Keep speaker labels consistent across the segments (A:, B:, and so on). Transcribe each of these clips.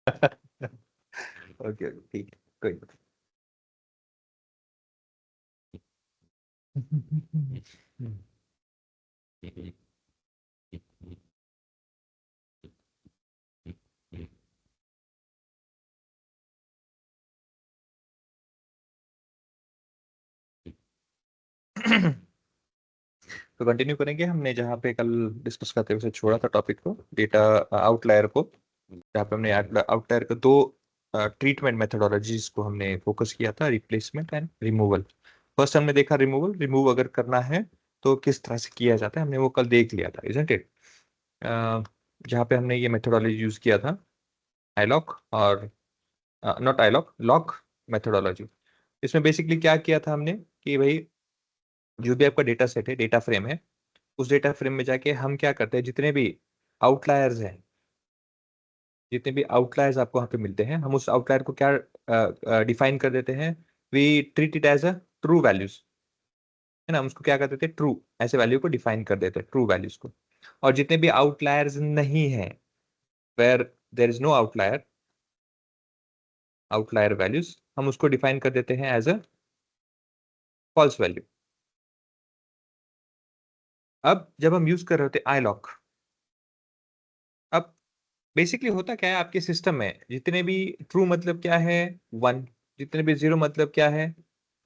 A: Okay ठीक है, कोई नहीं। तो कंटिन्यू करेंगे हमने जहाँ पे कल डिस्कस करते हुए छोड़ा था टॉपिक को, डेटा आउटलायर को, जहाँ पे हमने आउटलायर के दो ट्रीटमेंट मेथोडोलॉजीज को हमने फोकस किया था, रिप्लेसमेंट एंड रिमूवल। फर्स्ट हमने देखा रिमूवल, रिमूव अगर करना है तो किस तरह से किया जाता है, हमने वो कल देख लिया था, इजंट इट। जहाँ पे हमने ये मेथोडोलॉजी यूज किया था, आईलॉक और नॉट आईलॉक, लॉक मेथोडोलॉजी। इसमें बेसिकली क्या किया था हमने कि भाई जो भी आपका डेटा सेट है, डेटा फ्रेम है, उस डेटा फ्रेम में जाके हम क्या करते हैं, जितने भी आउटलायर्स हैं, जितने भी आउटलायर्स आपको वहां पे मिलते हैं, हम उस आउटलायर को क्या डिफाइन कर देते हैं, we treat it as a true values, है ना। हम उसको क्या कर देते हैं, ट्रू ऐसे वैल्यू को डिफाइन कर देते हैं, ट्रू वैल्यूज को। और जितने भी आउटलायर्स नहीं है, where there is no outlier, outlier values, हम उसको डिफाइन कर देते हैं एज अ फॉल्स वैल्यू। अब जब हम यूज कर रहे होते हैं आई लॉक, अब बेसिकली होता क्या है आपके सिस्टम में, जितने भी ट्रू मतलब क्या है, वन, जितने भी जीरो मतलब क्या है,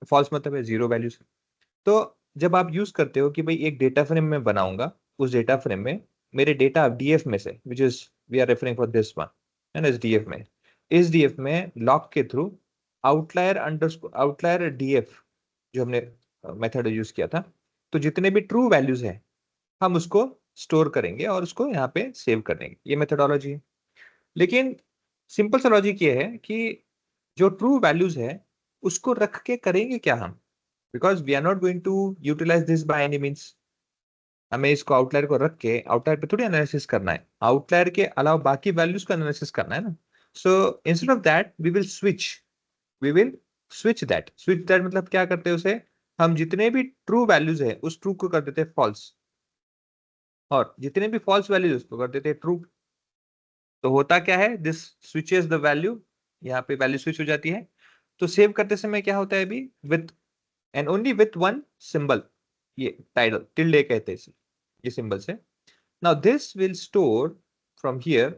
A: फॉल्स मतलब है जीरो वैल्यूज। तो जब आप यूज करते हो कि भाई एक डेटा फ्रेम में बनाऊंगा, उस डेटा फ्रेम में मेरे डेटा डीएफ में से, which is we are referring for this one, है ना, इस डीएफ में, इस डीएफ में लॉक के through outlier under outlier DF जो हमने मेथड यूज किया था, तो जितने भी ट्रू वैल्यूज हैं हम उसको स्टोर करेंगे और उसको यहाँ पे सेव कर देंगे, ये मेथडोलॉजी है। लेकिन सिंपल सा लॉजिक ये है कि जो ट्रू वैल्यूज है उसको रख के करेंगे क्या हम, because we are not going to utilize this by any means. हमें इसको आउटलायर को रख के आउटलायर पे थोड़ी एनालिसिस करना है, आउटलायर के अलावा बाकी वैल्यूज को एनालिसिस करना है ना। So instead of that we will switch that मतलब क्या करते हैं उसे, हम जितने भी ट्रू वैल्यूज है उस ट्रू को कर देते हैं फॉल्स, और जितने भी फॉल्स वैल्यूज उसको कर देते हैं ट्रू। तो होता क्या है, दिस स्विचेस द वैल्यू, यहाँ पे वैल्यू स्विच हो जाती है। तो सेव करते समय क्या होता है अभी, with and only with one symbol, ये टाइटल टिल्डे कहते हैं इसे, ये सिंबल से। Now this will store from here,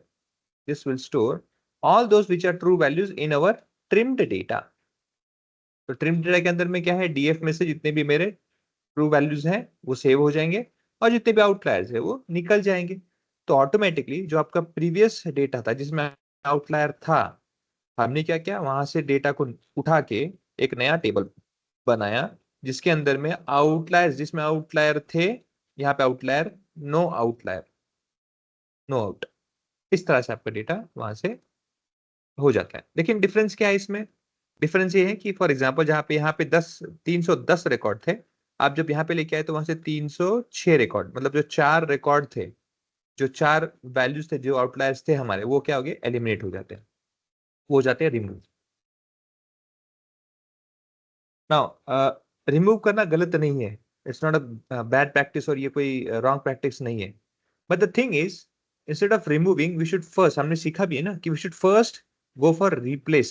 A: this will store all those which are true values in our trimmed data. तो ट्रिम्ड डेटा के अंदर में क्या है, डीएफ में से जितने भी मेरे ट्रू वैल्यूज हैं वो सेव हो जाएंगे, और जितने भी आउटलायर्स है वो निकल जाएंगे। तो ऑटोमेटिकली जो आपका प्रीवियस डेटा था जिसमें आउटलायर था, हमने क्या किया, वहां से डेटा को उठा के एक नया टेबल बनाया, जिसके अंदर में आउटलायर, जिसमें आउटलायर थे, यहाँ पे outlier, no outlier, no out, इस तरह से आपका डेटा वहां से हो जाता है। लेकिन डिफरेंस क्या है इसमें, डिफरेंस ये है कि फॉर एग्जांपल जहाँ पे यहाँ पे 310 रिकॉर्ड थे, आप जब यहाँ पे लेके आए तो वहां से 306 रिकॉर्ड, मतलब जो 4 रिकॉर्ड थे, जो 4 वैल्यूज थे, जो आउटलायर्स थे हमारे, वो क्या हो गए, एलिमिनेट हो जाते हैं, वो हो जाते हैं रिमूव। नाउ रिमूव करना गलत नहीं है, it's not a bad practice, और ये कोई रॉन्ग प्रैक्टिस नहीं है। But the thing is, instead of removing we should first, हमने सीखा भी है ना कि we should first go for replace,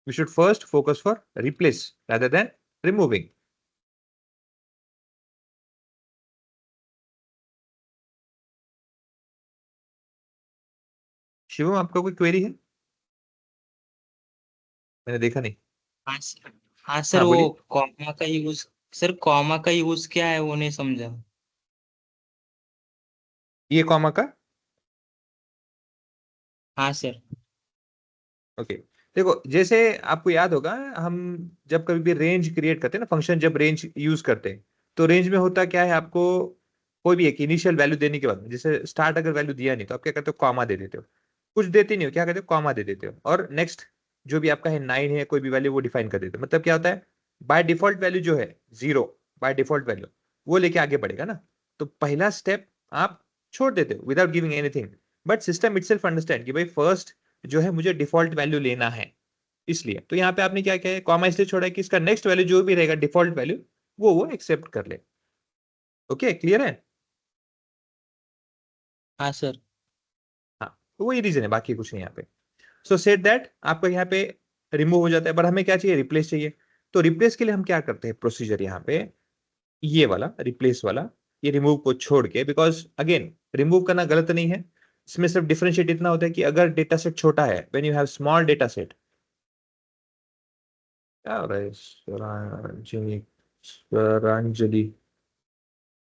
A: we should first focus for replace rather than removing. Shivam आपका कोई क्वेरी है, मैंने देखा नहीं।
B: हाँ सर। हाँ सर,
A: हाँ
B: वो
A: बोलिए।
B: कॉमा का यूज, सर कॉमा का यूज क्या है वो नहीं समझा।
A: ये कॉमा का,
B: हाँ सर।
A: ओके, देखो जैसे आपको याद होगा, हम जब कभी भी रेंज क्रिएट करते हैं ना, फंक्शन जब रेंज यूज करते हैं, तो रेंज में होता क्या है, आपको कोई भी एक इनिशियल वैल्यू देने के बाद, जैसे स्टार्ट अगर वैल्यू दिया नहीं तो आप क्या करते हो, कॉमा दे देते हो, कुछ देते नहीं हो, क्या करते हो, कॉमा दे देते हो, और नेक्स्ट जो भी आपका है 9 है, कोई भी वैल्यू वो डिफाइन कर देते हो। मतलब क्या होता है, बाय डिफॉल्ट वैल्यू जो है जीरो, बाय डिफॉल्ट वैल्यू वो लेके आगे बढ़ेगा ना। तो पहला स्टेप आप छोड़ देते हो without giving anything, but system itself understand कि भाई फर्स्ट जो है मुझे डिफॉल्ट वैल्यू लेना है, इसलिए तो यहाँ पे आपने क्या किया है, कॉमा इसलिए छोड़ा है कि इसका नेक्स्ट वैल्यू जो भी रहेगा डिफॉल्ट वैल्यू, वो एक्सेप्ट कर ले। ओके, क्लियर है।
B: हाँ सर।
A: हाँ, तो वही रीजन है, बाकी कुछ नहीं यहाँ पे। सो सेट दैट आपका यहाँ पे रिमूव हो जाता है, बट हमें क्या चाहिए, रिप्लेस चाहिए। तो रिप्लेस के लिए हम क्या करते हैं, प्रोसीजर यहाँ पे ये वाला रिप्लेस वाला, ये रिमूव को छोड़ के, बिकॉज अगेन रिमूव करना गलत नहीं है, इसमें सिर्फ डिफरेंशिएट इतना होता है कि अगर डेटा सेट छोटा है, when you have small data set, क्या हो रहा है स्वरांजलि,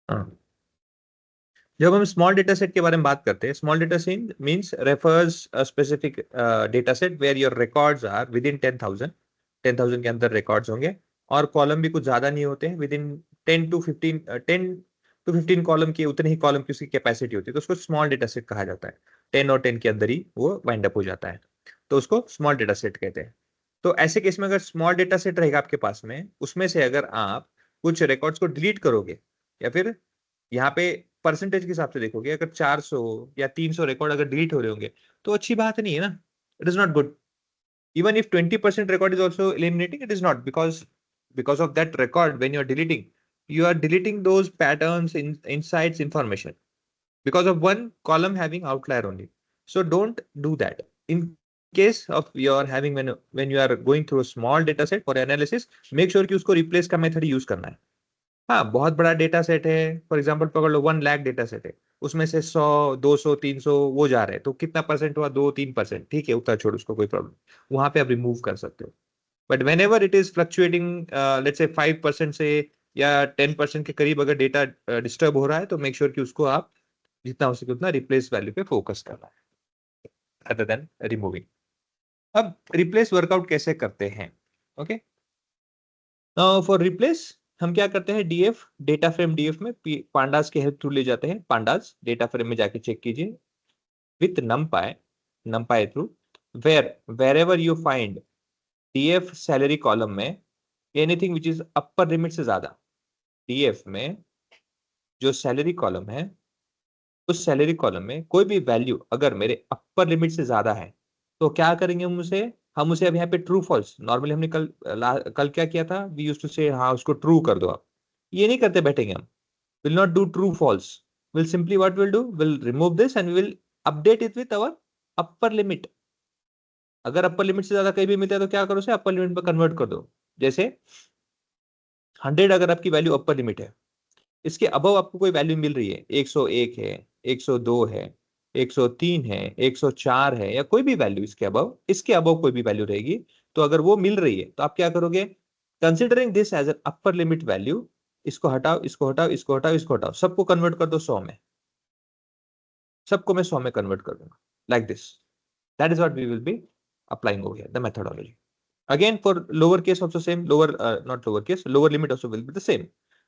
A: हाँ, जब हम स्मॉल डेटा सेट के बारे में बात करते हैं, small data set means refers a specific data set where your records are within 10,000, 10,000 के अंदर रिकॉर्ड्स होंगे, और कॉलम भी कुछ ज्यादा नहीं होते हैं, विद इन 10 to 15 कॉलम की, उतने ही कॉलम की उसकी कैपेसिटी होती है, तो उसको स्मॉल डेटा सेट कहा जाता है। 10 और 10 के अंदर ही वो वाइंड अप हो जाता है, तो उसको स्मॉल डेटा सेट कहते हैं। तो ऐसे केस में अगर स्मॉल डेटा सेट रहेगा आपके पास में, उसमें से अगर आप कुछ रिकॉर्ड्स को डिलीट करोगे, या फिर यहाँ पे परसेंटेज के हिसाब से देखोगे, अगर 400 या 300 रिकॉर्ड अगर डिलीट हो रहे होंगे, तो अच्छी बात नहीं है ना, it is not good. Even if 20% record is also eliminating, it is not, because of that record, when you are deleting those patterns, insights, information, because of one column having outlier only. So don't do that. In case of your having, when you are going through a small data set for analysis, make sure कि उसको replace का method use करना है। हाँ, बहुत बड़ा data set है, for example पकड़ लो 1 लाख डेटा सेट है, उसमें से 100, 200, 300 वो जा रहे हैं, तो कितना परसेंट हुआ, 2-3%, ठीक है, उतना छोड़, उसको कोई प्रॉब्लम, वहां पे आप रिमूव कर सकते हो। But when ever it is fluctuating, let's say 5% से या 10% के करीब अगर डेटा डिस्टर्ब हो रहा है, तो मेक श्योर कि उसको आप जितना हो सके उतना रिप्लेस वैल्यू पे फोकस करना है, अदर देन रिमूविंग। अब रिप्लेस वर्कआउट कैसे करते हैं, ओके। फॉर रिप्लेस हम क्या करते हैं, डीएफ डेटा फ्रेम, डीएफ में पांडास के हेल्प थ्रू ले जाते हैं, पांडास डेटा फ्रेम में जाके चेक कीजिए with NumPy, NumPy through, wherever you find DF salary column में anything which is upper limit से ज्यादा, डीएफ में जो सैलरी कॉलम है, उस सैलरी कॉलम में कोई भी वैल्यू अगर मेरे अपर लिमिट से ज्यादा है, तो क्या करेंगे हम उसे अब यहाँ पे ट्रू फॉल्स, नॉर्मली हमने कल क्या किया था, वी यूज्ड टू से हाँ उसको ट्रू कर दो, आप ये नहीं करते बैठेंगे हम, will not do true false, will simply what will do, will remove this and will update it with our upper limit. अगर अपर लिमिट से ज्यादा कहीं भी मिलता है, तो क्या करो, उसे अपर लिमिट में कन्वर्ट कर दो। जैसे 100 अगर आपकी वैल्यू अपर लिमिट है, इसके अबव आपको कोई वैल्यू मिल रही है, 101 है, 102 है, 103 है, 104 है, या कोई भी वैल्यू इसके अबव कोई भी वैल्यू रहेगी, तो अगर वो मिल रही है, तो आप क्या करोगे, considering this as an upper limit value, इसको हटाओ, इसको हटाओ, इसको हटाओ, इसको हटाओ, सबको कन्वर्ट कर दो 100 में, सबको मैं 100 में कन्वर्ट कर दूंगा, like this. That is what we will be applying over here, the methodology. Again, for lower case also same, not lower case, lower limit also will be the same.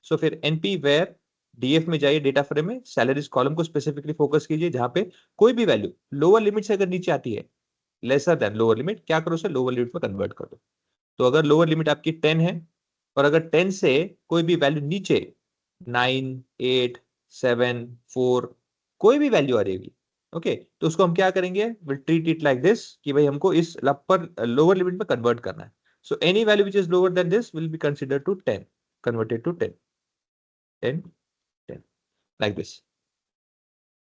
A: So फिर NP where DF में जाइए, data frame में salaries column को specifically focus कीजिए, जहां पे कोई भी वैल्यू लोअर लिमिट से अगर नीचे आती है, लेसर देन लोअर लिमिट, क्या करो, उसे लोअर लिमिट में कन्वर्ट कर दो। तो अगर लोअर लिमिट आपकी 10 है, और अगर 10 से कोई भी वैल्यू नीचे 9, 8, 7, 4 कोई भी वैल्यू आ रही होगी, ओके, तो उसको हम क्या करेंगे, will treat it like this, कि भाई हमको इस अपर लोअर लिमिट में कन्वर्ट करना है। So any value which is lower than this will be considered to 10, converted to 10, 10, 10, like this.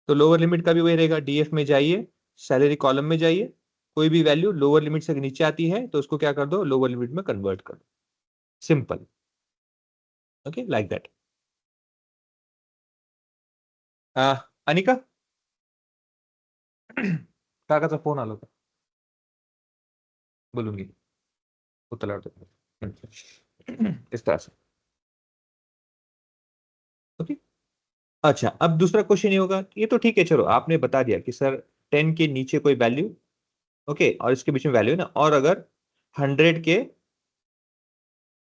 A: तो लोअर लिमिट का भी वही रहेगा, डीएफ में जाइए, सैलरी कॉलम में जाइए, कोई भी वैल्यू लोअर लिमिट से नीचे आती है, तो उसको क्या कर दो, लोअर लिमिट में कन्वर्ट कर दो, simple, okay, like that. Anika काकाचा फोन आला होता, बोलूंगी, उतला इस तरह से, ओके। अच्छा, अब दूसरा क्वेश्चन ये होगा, ये तो ठीक है, चलो आपने बता दिया कि सर 10 के नीचे कोई वैल्यू, ओके, और इसके बीच में वैल्यू है ना, और अगर 100 के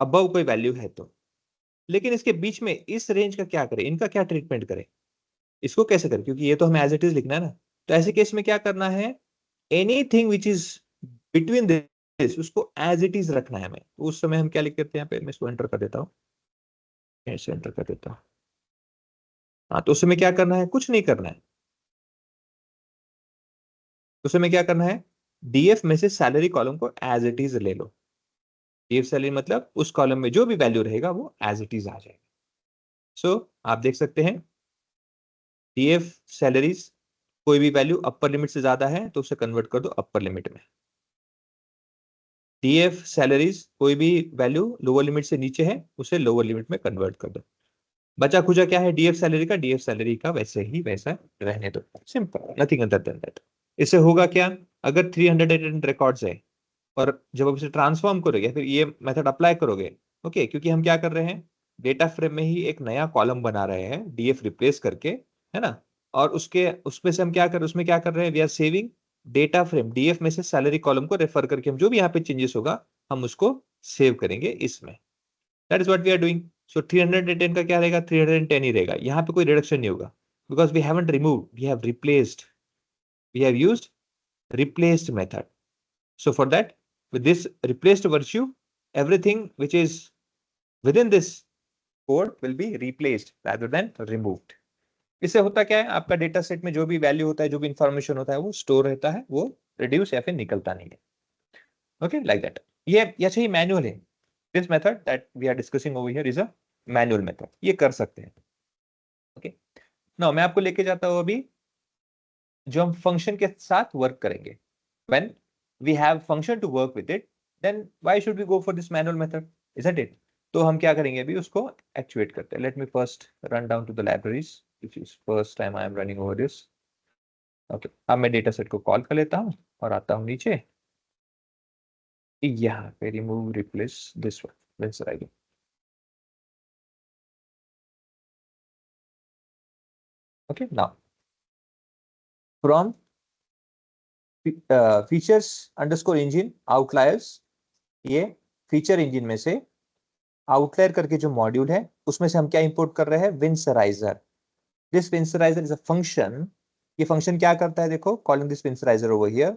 A: अबव कोई वैल्यू है तो, लेकिन इसके बीच में इस रेंज का क्या करें, इनका क्या ट्रीटमेंट करें, इसको कैसे करें, क्योंकि ये तो हमें एज इट इज लिखना है ना। तो ऐसे केस में क्या करना है, anything which is between this, उसको एज इट इज रखना है हमें। तो उस समय हम क्या लिख देते हैं, यहाँ पे मैं इसको एंटर कर देता हूँ, ऐसे एंटर कर देता हूँ। हाँ, तो उस समय क्या करना है, कुछ नहीं करना है, उस समय क्या करना है, डीएफ में से सैलरी कॉलम को एज इट इज ले लो। डीएफ सैलरी मतलब उस कॉलम में जो भी वैल्यू रहेगा वो एज इट इज आ जाएगा। सो आप देख सकते हैं, डीएफ सैलरीज कोई भी वैल्यू अपर लिमिट से ज्यादा है तो उसे कन्वर्ट कर दो अपर लिमिट में। डीएफ सैलरीज, कोई भी वैल्यू लोअर लिमिट से नीचे है उसे लोअर लिमिट में कन्वर्ट कर दो। बचा खुचा क्या है डीएफ सैलरी का, डीएफ सैलरी का वैसे ही वैसा रहने दो, simple, nothing other than that. इससे होगा क्या, अगर 310 रिकॉर्ड्स है और जब आप इसे ट्रांसफॉर्म करोगे फिर ये मेथड अप्लाई करोगे, ओके, क्योंकि हम क्या कर रहे हैं, डेटा फ्रेम में ही एक नया कॉलम बना रहे हैं डीएफ रिप्लेस करके, है ना, और उसके उसमें से हम क्या कर उसमें क्या कर रहे हैं, we are saving data frame DF में से सैलरी कॉलम को रेफर करके हम जो भी यहाँ पे चेंजेस होगा हम उसको सेव करेंगे इसमें। That is what we are doing. So 310 का क्या रहेगा, 310 ही रहेगा, यहाँ पे कोई रिडक्शन नहीं होगा, because we haven't removed, we have replaced, we have used replaced method. So for that, with this replaced virtue, everything which is within this code will be replaced rather than removed. इससे होता क्या है, आपका data set में जो भी value होता है, जो भी इंफॉर्मेशन होता है वो स्टोर रहता है, वो रिड्यूस या फिर निकलता नहीं है। Okay, like that. ये अच्छा, ये मैनुअल है। This method that we are discussing over here is a manual method, ये कर सकते हैं। ओके, नाउ मैं आपको लेके जाता हूं अभी जो हम फंक्शन के साथ वर्क करेंगे। When we have function to work with it, then why should we go for this manual method, isn't it? तो हम क्या करेंगे अभी, उसको एक्चुएट करते हैं। Let me first run down to the libraries, which is first time I am running over this. Okay, अब मैं डेटा सेट को कॉल कर लेता हूँ और आता हूँ नीचे, यहाँ पे remove replace this one, winsor आएगी। Okay, now from features underscore engine outliers, ये फीचर इंजन में से आउटलायर करके जो मॉड्यूल है उसमें से हम क्या इंपोर्ट कर रहे हैं, Winsorizer. This Winsorizer is a function. ये फंक्शन क्या करता है, देखो, calling this Winsorizer over here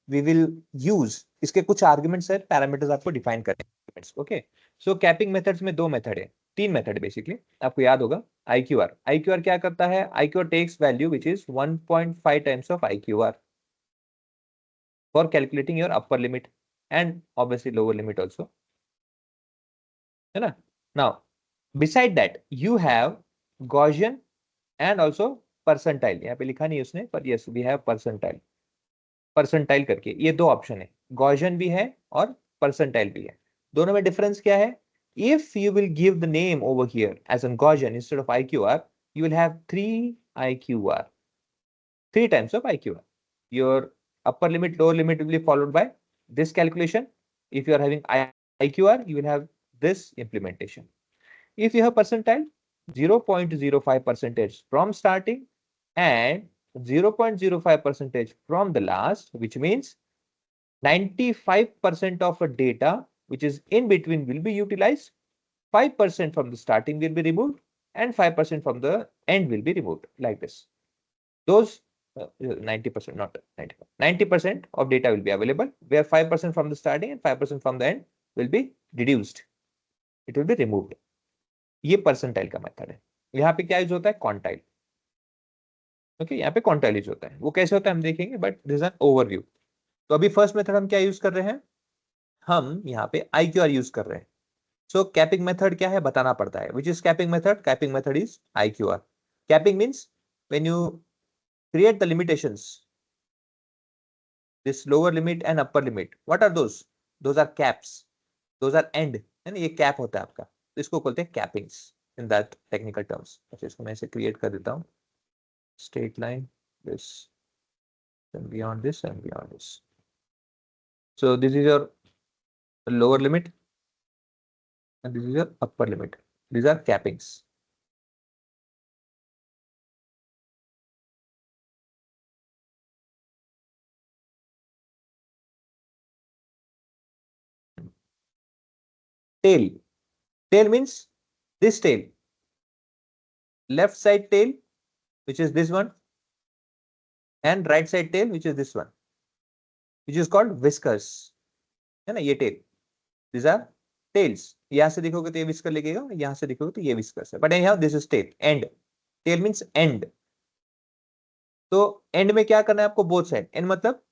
A: we will use, इसके कुछ आर्गुमेंट्स है, पैरामीटर्स आपको डिफाइन करने। ओके, सो कैपिंग मेथड्स में दो मेथड है, तीन मेथड बेसिकली, आपको याद होगा। आईक्यूआर, आईक्यूआर क्या करता है, IQR takes value which is 1.5 times of IQR for calculating your upper limit and obviously lower limit also, है ना। Now beside that you have Gaussian and also percentile, यहाँ पे लिखा नहीं उसने, पर yes we have percentile, percentile करके ये दो ऑप्शन है, गॉसियन भी है और परसेंटाइल भी है। दोनों में डिफरेंस क्या है, if you will give the name over here as an Gaussian instead of IQR, you will have 3 IQR, 3 times of IQR. Your upper limit, lower limit will be followed by this calculation. If you are having IQR, you will have this implementation. If you have percentile, 0.05 percentage from starting and 0.05 percentage from the last, which means 95% of a data which is in between will be utilized, 5% from the starting will be removed, and 5% from the end will be removed, like this. Those 90%, not 95, 90% of data will be available, where 5% from the starting and 5% from the end will be reduced. It will be removed. ये percentile का method है। यहाँ पे क्या use होता है, quantile. Okay, यहाँ पे क्वांटाइल यूज होता है, वो कैसे होता है हम देखेंगे, बट दिस एन ओवरव्यू। तो अभी फर्स्ट मेथड हम क्या यूज कर रहे हैं, हम यहाँ पे IQR यूज कर रहे हैं। सो कैपिंग मेथड क्या है बताना पड़ता है, which is capping method, capping method is IQR। Capping means when you create the limitations, this lower limit and upper limit, what are those are caps, those are end, है ना, ये cap होता है आपका, तो इसको बोलते हैं कैपिंग्स इन दैट टेक्निकल टर्म्स। अच्छा, इसको मैं ऐसे क्रिएट कर देता हूँ, straight line, this and beyond this and beyond this. So this is your lower limit and this is your upper limit, these are cappings. Tail, tail means this tail, left side tail which is this one, and right side tail which is this one, which is called whiskers, है ना, ये tail, these are tails। यहां से देखोगे तो ये whisker लगेगा, यहां से देखोगे तो ये whiskers है, but anyhow this is tail, end, tail means end। तो end में क्या करना है आपको, both side, end मतलब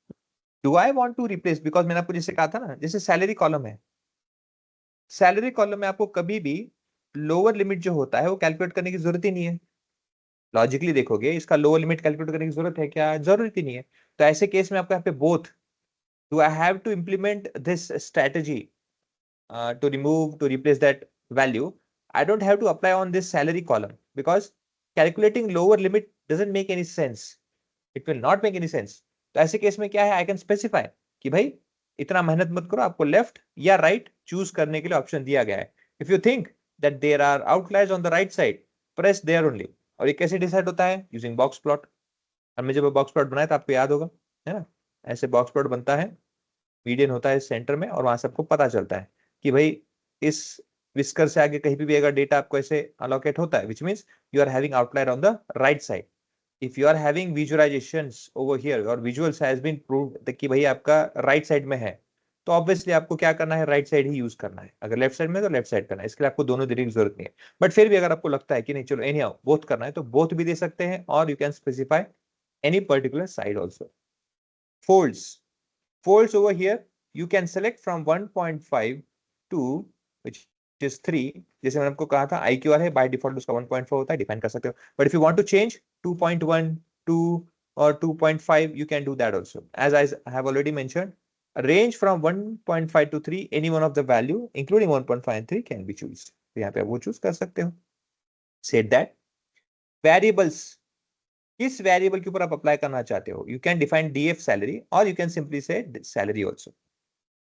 A: do I want to replace, because मैंने आपको जैसे कहा था ना, जैसे सैलरी कॉलम है, सैलरी कॉलम में आपको कभी भी लोअर लिमिट जो होता है वो कैलकुलेट करने की जरूरत ही नहीं है, लॉजिकली देखोगे इसका लोअर लिमिट कैलकुलेट करने की जरूरत है क्या? जरूरत ही नहीं है। तो ऐसे केस में आपको यहाँ पे both, do I have to implement this strategy to remove, to replace that value, I don't have to apply on this salary column because calculating lower limit doesn't make any sense. It will not make any sense. तो ऐसे case में क्या है, I can specify कि भाई इतना मेहनत मत करो, आपको लेफ्ट या राइट चूज करने के लिए ऑप्शन दिया गया है. If you think that there are outliers on the right side, press there only. और ये कैसे डिसाइड होता है? Using box plot. हमने जब बॉक्स प्लॉट बनाया था आपको याद होगा, है ना? ऐसे बॉक्स प्लॉट बनता है, मीडियन होता है सेंटर में, और वहां से आपको पता चलता है कि भाई इस विस्कर से आगे कहीं भी अगर डेटा आपको ऐसे अलोकेट होता है, which means you are having outlier on the right side. If you are having visualizations over here और विजुअल्स हैज बीन प्रूव्ड कि भाई आपका राइट साइड में है, तो ऑब्वियसली आपको क्या करना है, राइट साइड ही यूज करना है. अगर लेफ्ट साइड में तो लेफ्ट साइड करना है, इसके लिए आपको दोनों देने की जरूरत नहीं है. बट फिर भी अगर आपको लगता है कि नहीं चलो एनी हाउ बोथ करना है, तो बोथ भी दे सकते हैं, और you can specify any particular side also. Folds. Folds over here, you can select from 1.5 to which is 3. जैसे मैंने आपको कहा था IQR है, by default उसका 1.4 होता है, डिफाइन कर सकते हो. But if you want to change 2.1, 2 or 2.5, you can do that also. As I have already mentioned, a range from 1.5 to 3, any one of the value, including 1.5 and 3 can be chosen. तो यहाँ पे वो choose कर सकते हो. Said that. Variables. किस variable के ऊपर आप अप्लाई करना चाहते हो? You can define DF salary, और यू कैन सिंपली से सैलरी ऑल्सो.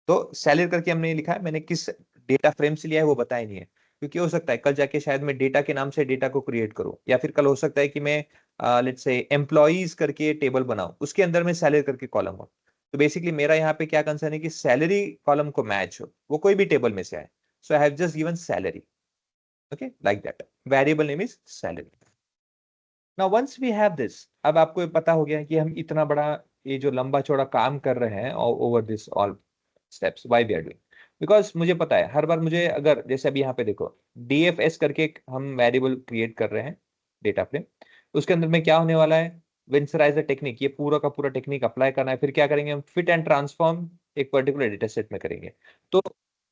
A: तो सैलरी करके हमने लिखा है, मैंने किस डेटा फ्रेम से लिया है वो बताया नहीं है, क्योंकि हो सकता है कल जाके शायद मैं डेटा के नाम से डेटा को क्रिएट करूं, या फिर कल हो सकता है कि मैं लेट्स से एम्प्लॉइज करके टेबल बनाऊं, उसके अंदर में सैलरी करके कॉलम हो. तो बेसिकली मेरा यहाँ पे क्या कंसर्न है कि सैलरी कॉलम को मैच हो, वो कोई भी टेबल में से आए. So I have just given salary. Okay, like that. Variable name is salary. Now once we have this, अब आपको ये पता हो गया है कि हम इतना बड़ा ये जो लंबा चौड़ा काम कर रहे हैं over this all steps, why we are doing. Because मुझे पता है हर बार मुझे, अगर जैसे अभी यहाँ पे देखो डीएफएस करके हम वेरिएबल क्रिएट कर रहे हैं डेटा फ्रेम, उसके अंदर में क्या होने वाला है, विंसराइजर टेक्निक, ये पूरा का पूरा टेक्निक अप्लाई करना है. फिर क्या करेंगे हम, फिट एंड ट्रांसफॉर्म एक पर्टिकुलर डेटा सेट में करेंगे. तो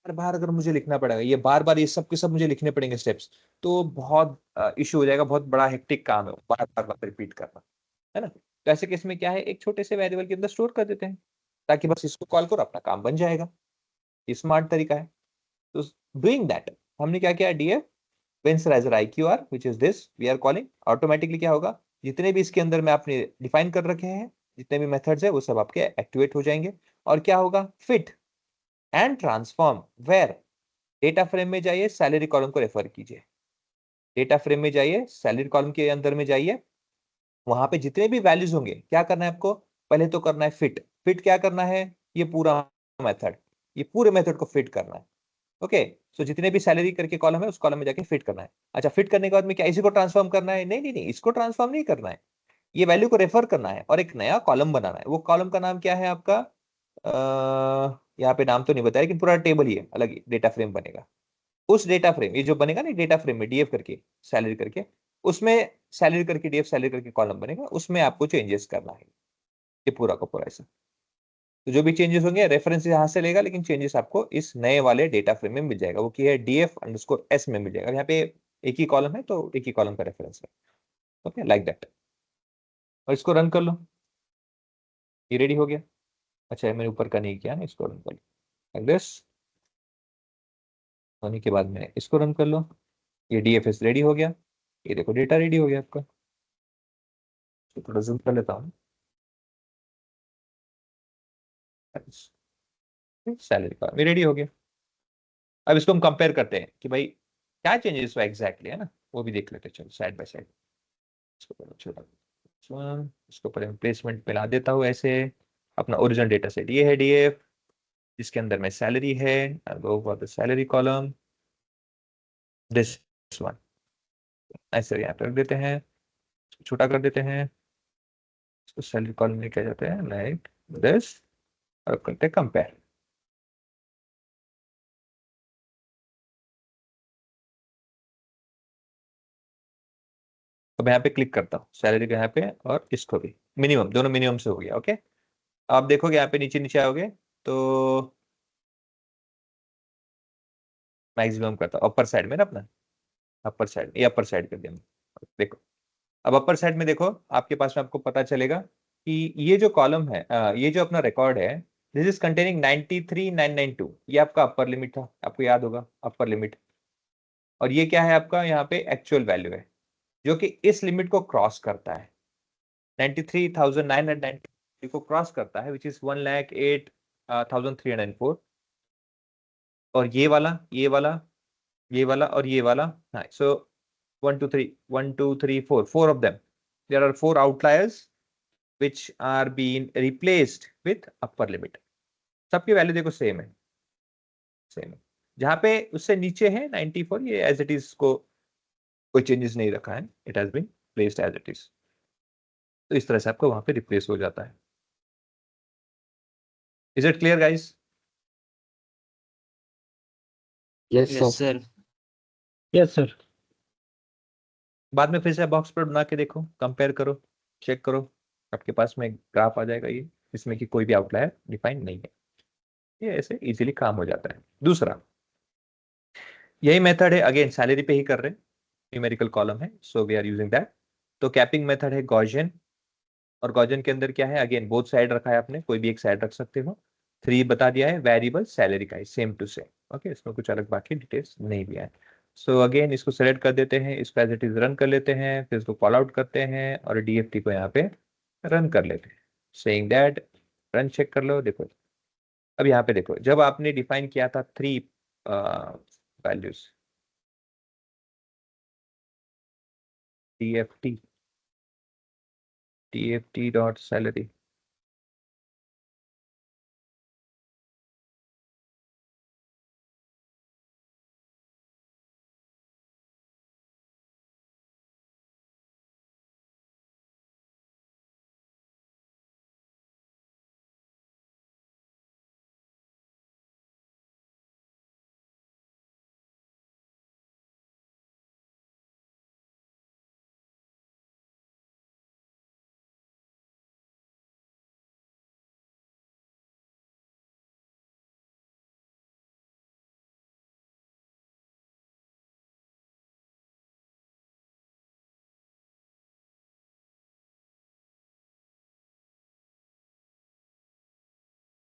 A: बार बार अगर मुझे लिखना पड़ेगा, ये बार बार ये सब के सब मुझे लिखने पड़ेंगे स्टेप्स, तो बहुत इशू हो जाएगा, बहुत बड़ा हेक्टिक काम है बार बार रिपीट करना, है ना? तो ऐसे केस में क्या है, एक छोटे से वेरिएबल के अंदर स्टोर कर देते हैं, ताकि बस इसको कॉल करो अपना काम बन जाएगा. ये स्मार्ट तरीका है. तो डूइंग दैट हमने क्या किया, DF winsorizer IQR which is this we are calling. Automatically क्या होगा, जितने भी इसके अंदर में आपने डिफाइन कर रखे हैं, जितने भी मेथड्स है वो सब आपके एक्टिवेट हो जाएंगे. और क्या होगा, fit and transform where, data frame में जाइए, सैलरी कॉलम को रेफर कीजिए. डेटा फ्रेम में जाइए, सैलरी कॉलम के अंदर में जाइए, वहां पे जितने भी वैल्यूज होंगे क्या करना है आपको, पहले तो करना है फिट. फिट क्या करना है, ये पूरा मेथड, ये पूरे मेथड को फिट करना है. ओके. सो जितने भी सैलरी करके कॉलम है उस कॉलम में जाके फिट करना है. अच्छा, फिट करने के बाद में क्या इसी को ट्रांसफॉर्म करना है? नहीं नहीं नहीं, इसको ट्रांसफॉर्म नहीं करना है, ये वैल्यू को रेफर करना है और एक नया कॉलम बनाना है. वो कॉलम का नाम क्या है आपका, यहाँ पे नाम तो नहीं बताया, लेकिन पूरा टेबल ही है, अलग डेटा फ्रेम बनेगा. उस डेटा फ्रेम, ये जो बनेगा ना डेटा फ्रेम में डीएफ करके सैलरी करके, उसमें सैलरी करके डीएफ सैलरी करके कॉलम बनेगा, उसमें आपको चेंजेस करना है. ये पूरा का पूरा ऐसा. तो जो भी चेंजेस होंगे रेफरेंस यहाँ से लेगा, लेकिन चेंजेस आपको इस नए वाले डेटा फ्रेम में मिल जाएगा. वो की है DF_S में मिल जाएगा. यहाँ पे एक ही कॉलम है तो एक ही कॉलम का रेफरेंस है. Okay, like that. और इसको रन कर लो. ये रेडी हो गया. अच्छा, मैंने ऊपर का नहीं किया ना, इसको रन कर लो लाइक दिस. होने के बाद में इसको रन कर लो. ये DFS रेडी हो गया. ये देखो डेटा रेडी हो गया आपका. तो थोड़ा जूम कर लेता हूँ. सैलरी का भी रेडी हो गया. अब इसको हम कंपेयर करते हैं कि भाई क्या चेंजेस हुआ एग्जैक्टली, है ना? वो भी देख लेते हैं, चलो साइड बाय साइड. इसको पहले छोटा, इसको पहले प्लेसमेंट पे ला देता हूँ ऐसे. अपना ओरिजिनल डेटा सेट ये है DF, जिसके अंदर में सैलरी है. सैलरी कॉलम दिस वन, ऐसे यहाँ पे रख देते हैं, छोटा कर देते हैं. इसको सैलरी कॉलम में क्या जाते हैं लाइक दिस, और करते हैं कंपेयर. अब यहाँ पे क्लिक करता हूँ सैलरी का यहाँ पे, और इसको भी मिनिमम, दोनों मिनिमम से हो गया. ओके. आप देखोगे यहाँ पे नीचे नीचे आओगे तो मैक्सिमम करता हूँ अपर साइड में ना अपना, अपर साइड, ये अपर साइड कर दिया मैंने. देखो अब अपर साइड में देखो, आपके पास में आपको पता चलेगा कि ये जो कॉलम है, ये जो अपना रिकॉर्ड है, दिस इज कंटेनिंग 93,992, ये आपका अपर लिमिट था, आपको याद होगा अपर लिमिट। और ये क्या है आपका, यहाँ पे एक्चुअल वैल्यू है जो कि इस लिमिट को क्रॉस करता है, 93,990 को क्रॉस करता है, विच इज 1,08,304। और ये वाला और ये वाला, हाँ, so 1 2 3 1 2 3 4, four of them, there are four outliers which are being replaced with upper limit। सबकी वैल्यू देखो सेम है। जहां पे उससे नीचे है 94, ये एज इट इज को कोई चेंजेस नहीं रखा है, it has been placed as it is. तो इस तरह से आपको वहां पे रिप्लेस हो जाता है। Is it clear guys?
C: Yes
B: yes
C: sir.
B: Sir.
D: Yes sir.
A: बाद में फिर से बॉक्स पर बना के देखो, कंपेयर करो, चेक करो, आपके पास में ग्राफ आ जाएगा ये, इसमें कि कोई भी आउटलायर डिफाइन नहीं है। ये ऐसे इजीली काम हो जाता है। दूसरा यही मेथड है, अगेन सैलरी पे ही कर रहे हैं, न्यूमेरिकल कॉलम है, so we are using that. तो कैपिंग मेथड है गॉसियन, और गॉसियन के अंदर क्या है, अगेन बोथ साइड रखा है आपने, कोई भी एक साइड रख सकते हो। 3 बता दिया है, वेरिएबल सैलरी का है, सेम टू सेम। ओके, इसमें कुछ अलग बाकी डिटेल्स नहीं भी है। सो अगेन इसको सेलेक्ट कर देते हैं, इसको एज इट इज रन कर लेते हैं, फिर इसको कॉल आउट करते हैं और डीएफटी को यहाँ पे रन कर लेते हैं, सेइंग दैट रन चेक कर लो। देखो अब यहाँ पे देखो, जब आपने डिफाइन किया था 3 values, TFT TFT dot salary,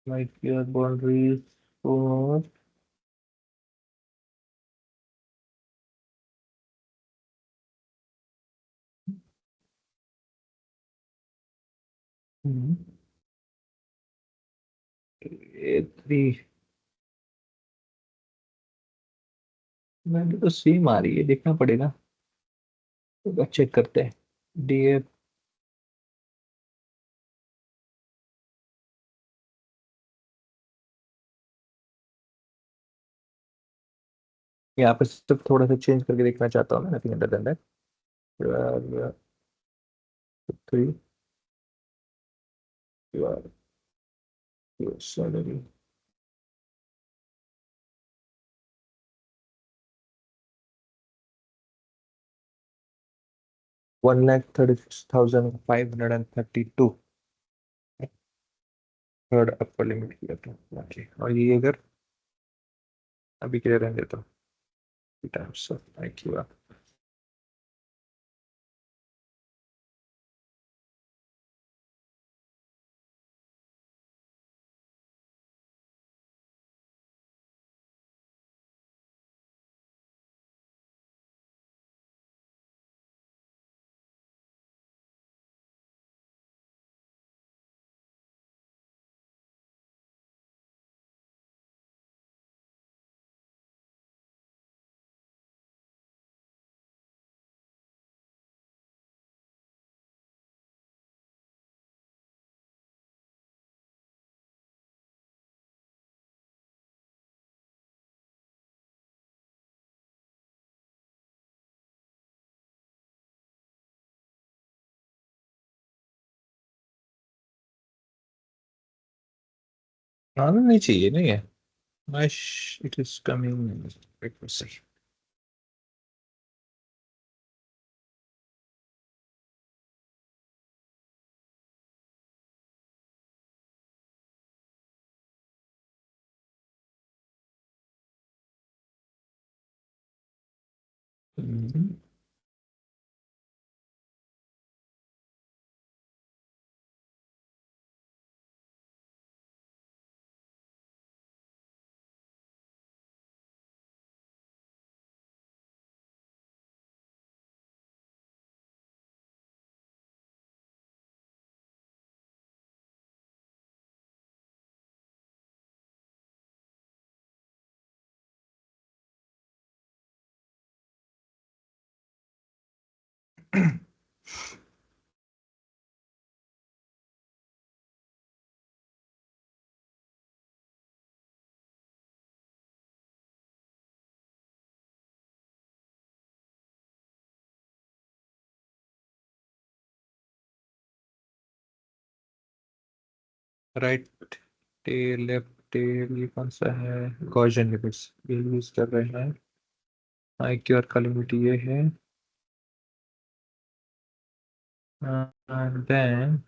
A: like your boundaries for A3, value तो सेम आ रही है, देखना पड़ेगा, तो चेक करते हैं। डीएफ यहाँ पर सिर्फ थोड़ा सा चेंज करके देखना चाहता हूँ मैं, nothing other than that. 3 salary 1,36,532 third upper limit किया था। ओके, और ये अगर अभी के लिए रहने देता हूँ, टाइम्स आई क्यू। आना नहीं चाहिए, नहीं है, it is coming. Right tail left tail ये कौन सा है? गॉसियन लिमिट्स ये यूज कर रहे हैं। IQ और कॉलिमिटी ये है। एंड देन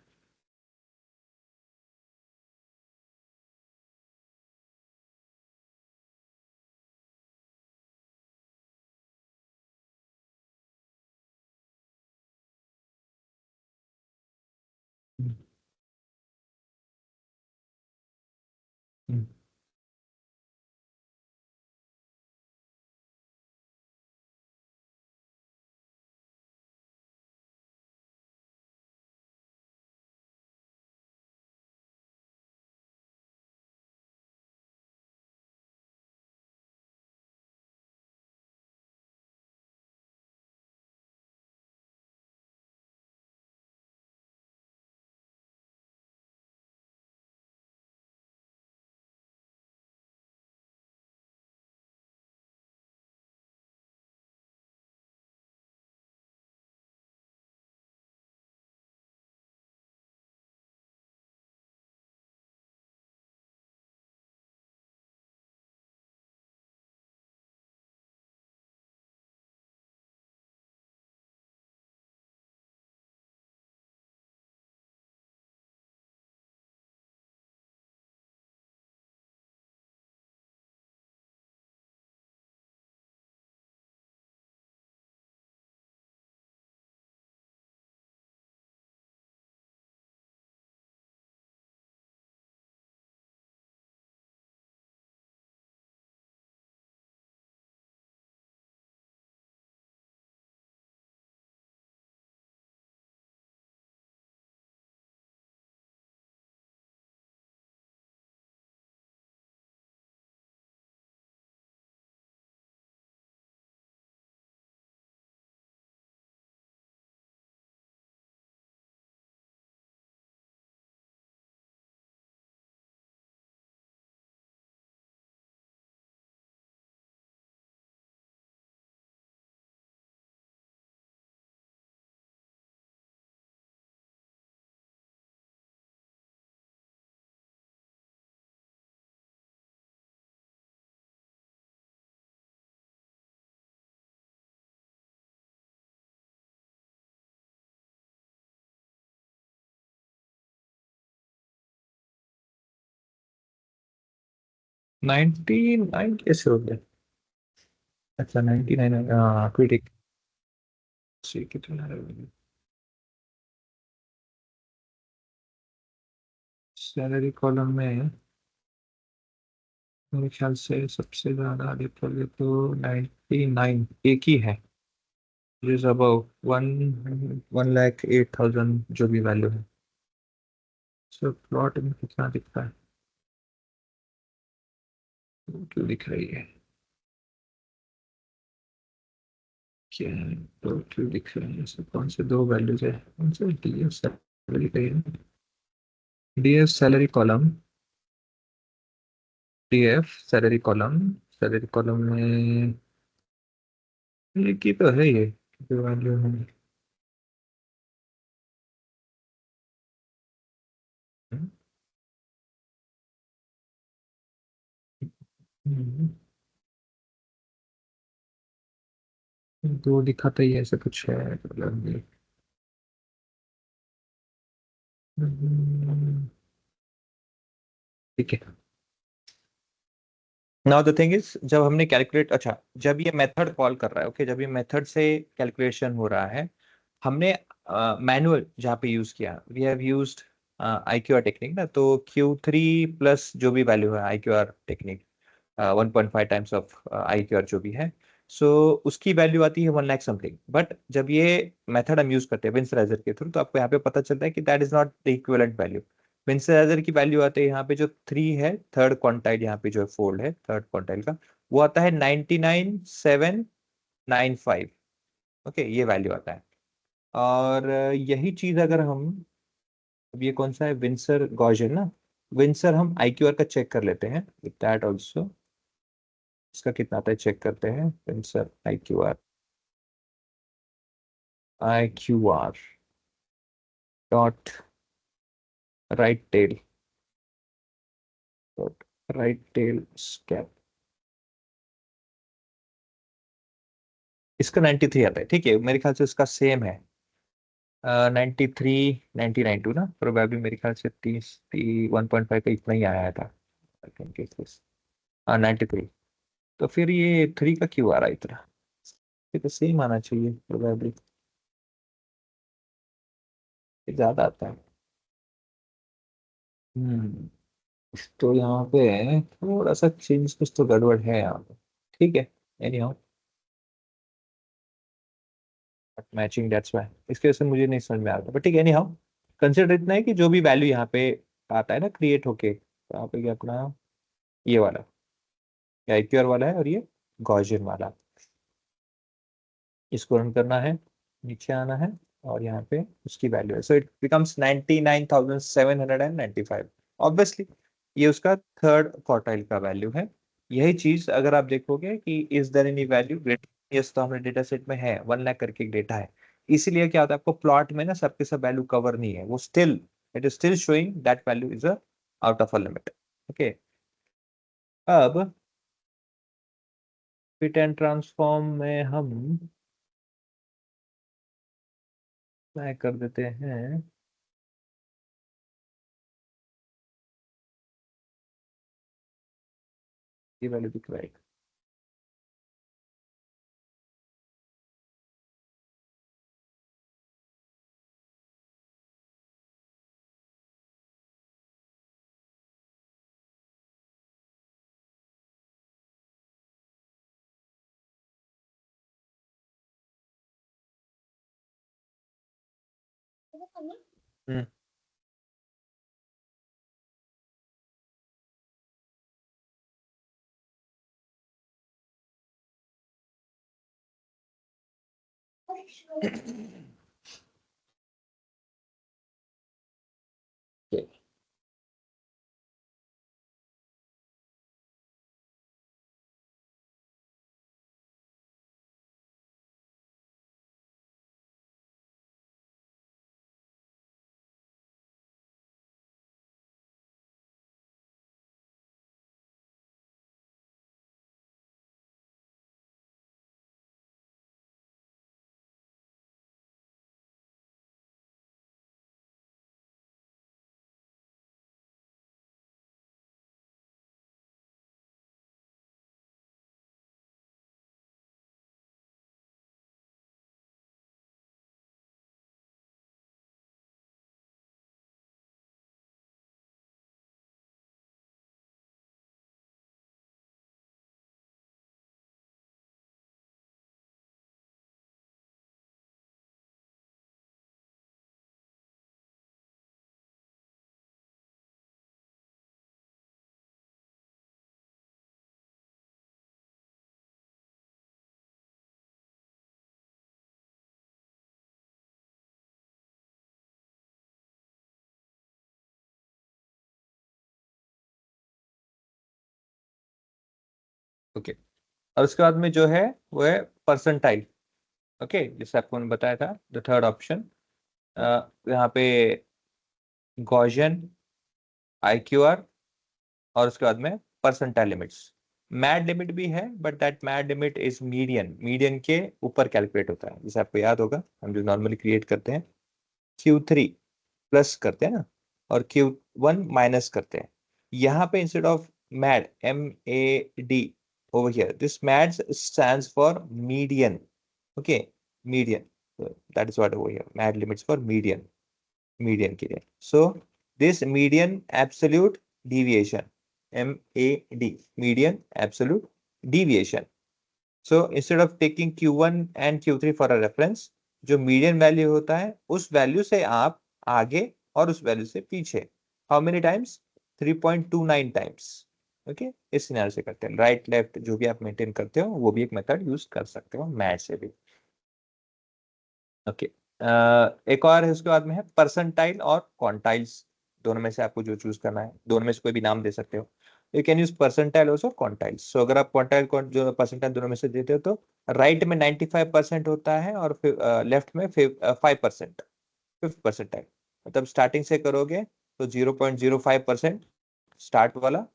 A: $99 कैसे हो गया? अच्छा 99 हाँ क्रिटिक कितना है? सैलरी कॉलम में मेरे ख्याल से सबसे ज्यादा अप्रैल तो 99 एक ही है। इज अबाउ 1,08,000 जो भी वैल्यू है। सो प्लॉट में कितना दिखता है? क्यों दिख रही है? क्या है? तो क्यों दिख रहा है? ऐसे कौन से दो वैल्यूज है? कौन से डीएफ सैलरी का है? DF salary column DF salary column में एक ही तो है ये जो वैल्यू है। हम्म, दो दिखाता ही ऐसा कुछ है मतलब ठीक है। नाउ द थिंग इज जब हमने कैलकुलेट अच्छा जब ये मेथड कॉल कर रहा है ओके जब ये मेथड से कैलकुलेशन हो रहा है हमने मैनुअल जहाँ पे यूज किया we have used IQR technique ना तो Q3 प्लस जो भी वैल्यू है IQR technique 1.5 times of IQR जो भी है सो उसकी वैल्यू आती है 1 लाख समथिंग बट जब ये मेथड हम यूज करते हैं विंसराइजर के थ्रू तो आपको यहाँ पे पता चलता है कि that is not the equivalent value. Winsorizer की वैल्यू आती है यहाँ पे जो 3 है थर्ड क्वांटाइल यहाँ पे जो फोल्ड है थर्ड क्वांटाइल का वो आता है 99,795 ओके ये वैल्यू आता है। और यही चीज अगर हम, अब ये कौन सा है, विंसर गॉसियन ना, विंसर हम IQR का चेक कर लेते हैं विद दैट ऑल्सो। इसका कितना आता है चेक करते हैं, winsor IQR, IQR dot right tail, dot right tail scap. इसका 93 आता है, ठीक है, मेरे ख्याल से इसका सेम है। 93, 90, 92 ना, प्रोबेबली मेरे ख्याल से 1.5 का इतना ही आया था। I can guess this. हाँ 93। तो फिर ये 3 का क्यों आ रहा है इतना, ये तो सेम आना चाहिए प्रोबेबली, ज्यादा आता है। हम्म तो यहाँ पे थोड़ा सा चेंज, कुछ तो गड़बड़ है यहाँ पे, ठीक है। Any how matching, that's why इसके वजह से मुझे नहीं समझ में आता, बट ठीक है। एनी हाउ कंसिडर इतना है कि जो भी वैल्यू यहाँ पे आता है ना क्रिएट होके, तो यहाँ पे क्या अपना ये वाला IQR वाला है और ये गॉसियन वाला, इसको रन करना है, नीचे आना है, और यहाँ पे उसकी वैल्यू है, सो इट बिकम्स 99,795। ऑब्वियसली ये उसका थर्ड क्वार्टाइल का वैल्यू है। यही चीज अगर आप देखोगे कि is there any value greater, yes, तो हमारे डेटा सेट में है 1 लाख करके एक डेटा है। इसीलिए क्या होता है, आपको प्लॉट में ना सबके सब वैल्यू कवर नहीं है, वो still, it is still showing that value is out of a limit. Okay, अब फिट एंड ट्रांसफॉर्म में हम क्या कर देते हैं, ये वैल्यू दिख रहा है। हम्म ओके, और उसके बाद में जो है वो है परसेंटाइल। ओके, जैसे आपको मैंने बताया था द थर्ड ऑप्शन, यहाँ पे गॉसियन, IQR, और उसके बाद में परसेंटाइल लिमिट्स। मैड लिमिट भी है, but that mad limit is median, median के ऊपर कैलकुलेट होता है। जैसे आपको याद होगा हम जो नॉर्मली क्रिएट करते हैं, Q3 प्लस करते हैं ना, और Q1 माइनस करते हैं। यहाँ पे instead of mad, MAD, over here this MAD stands for median. Okay, median. So that is what over here MAD limits for median, median के लिए. So this median absolute deviation, MAD, median absolute deviation. So instead of taking Q1 and Q3 for a reference, जो median value होता है उस value से आप आगे और उस वैल्यू से पीछे, how many times, 3.29 times. Okay, इस सिनारियो से करते हैं। राइट लेफ्ट जो भी आप मेंटेन करते हो वो भी एक मेथड यूज कर सकते हो मैथ से भी। ओके, एक और है, उसके बाद में है परसेंटाइल और क्वांटाइल्स। दोनों में से आपको जो चूज करना है, दोनों में से कोई भी नाम दे सकते हो। You can use percentile also quantiles. So अगर आप क्वांटाइल जो परसेंटाइल दोनों में से देते हो, तो राइट में 95% होता है और लेफ्ट में 5%, 5th परसेंटाइल। मतलब स्टार्टिंग से करोगे तो 0.05% स्टार्ट वाला,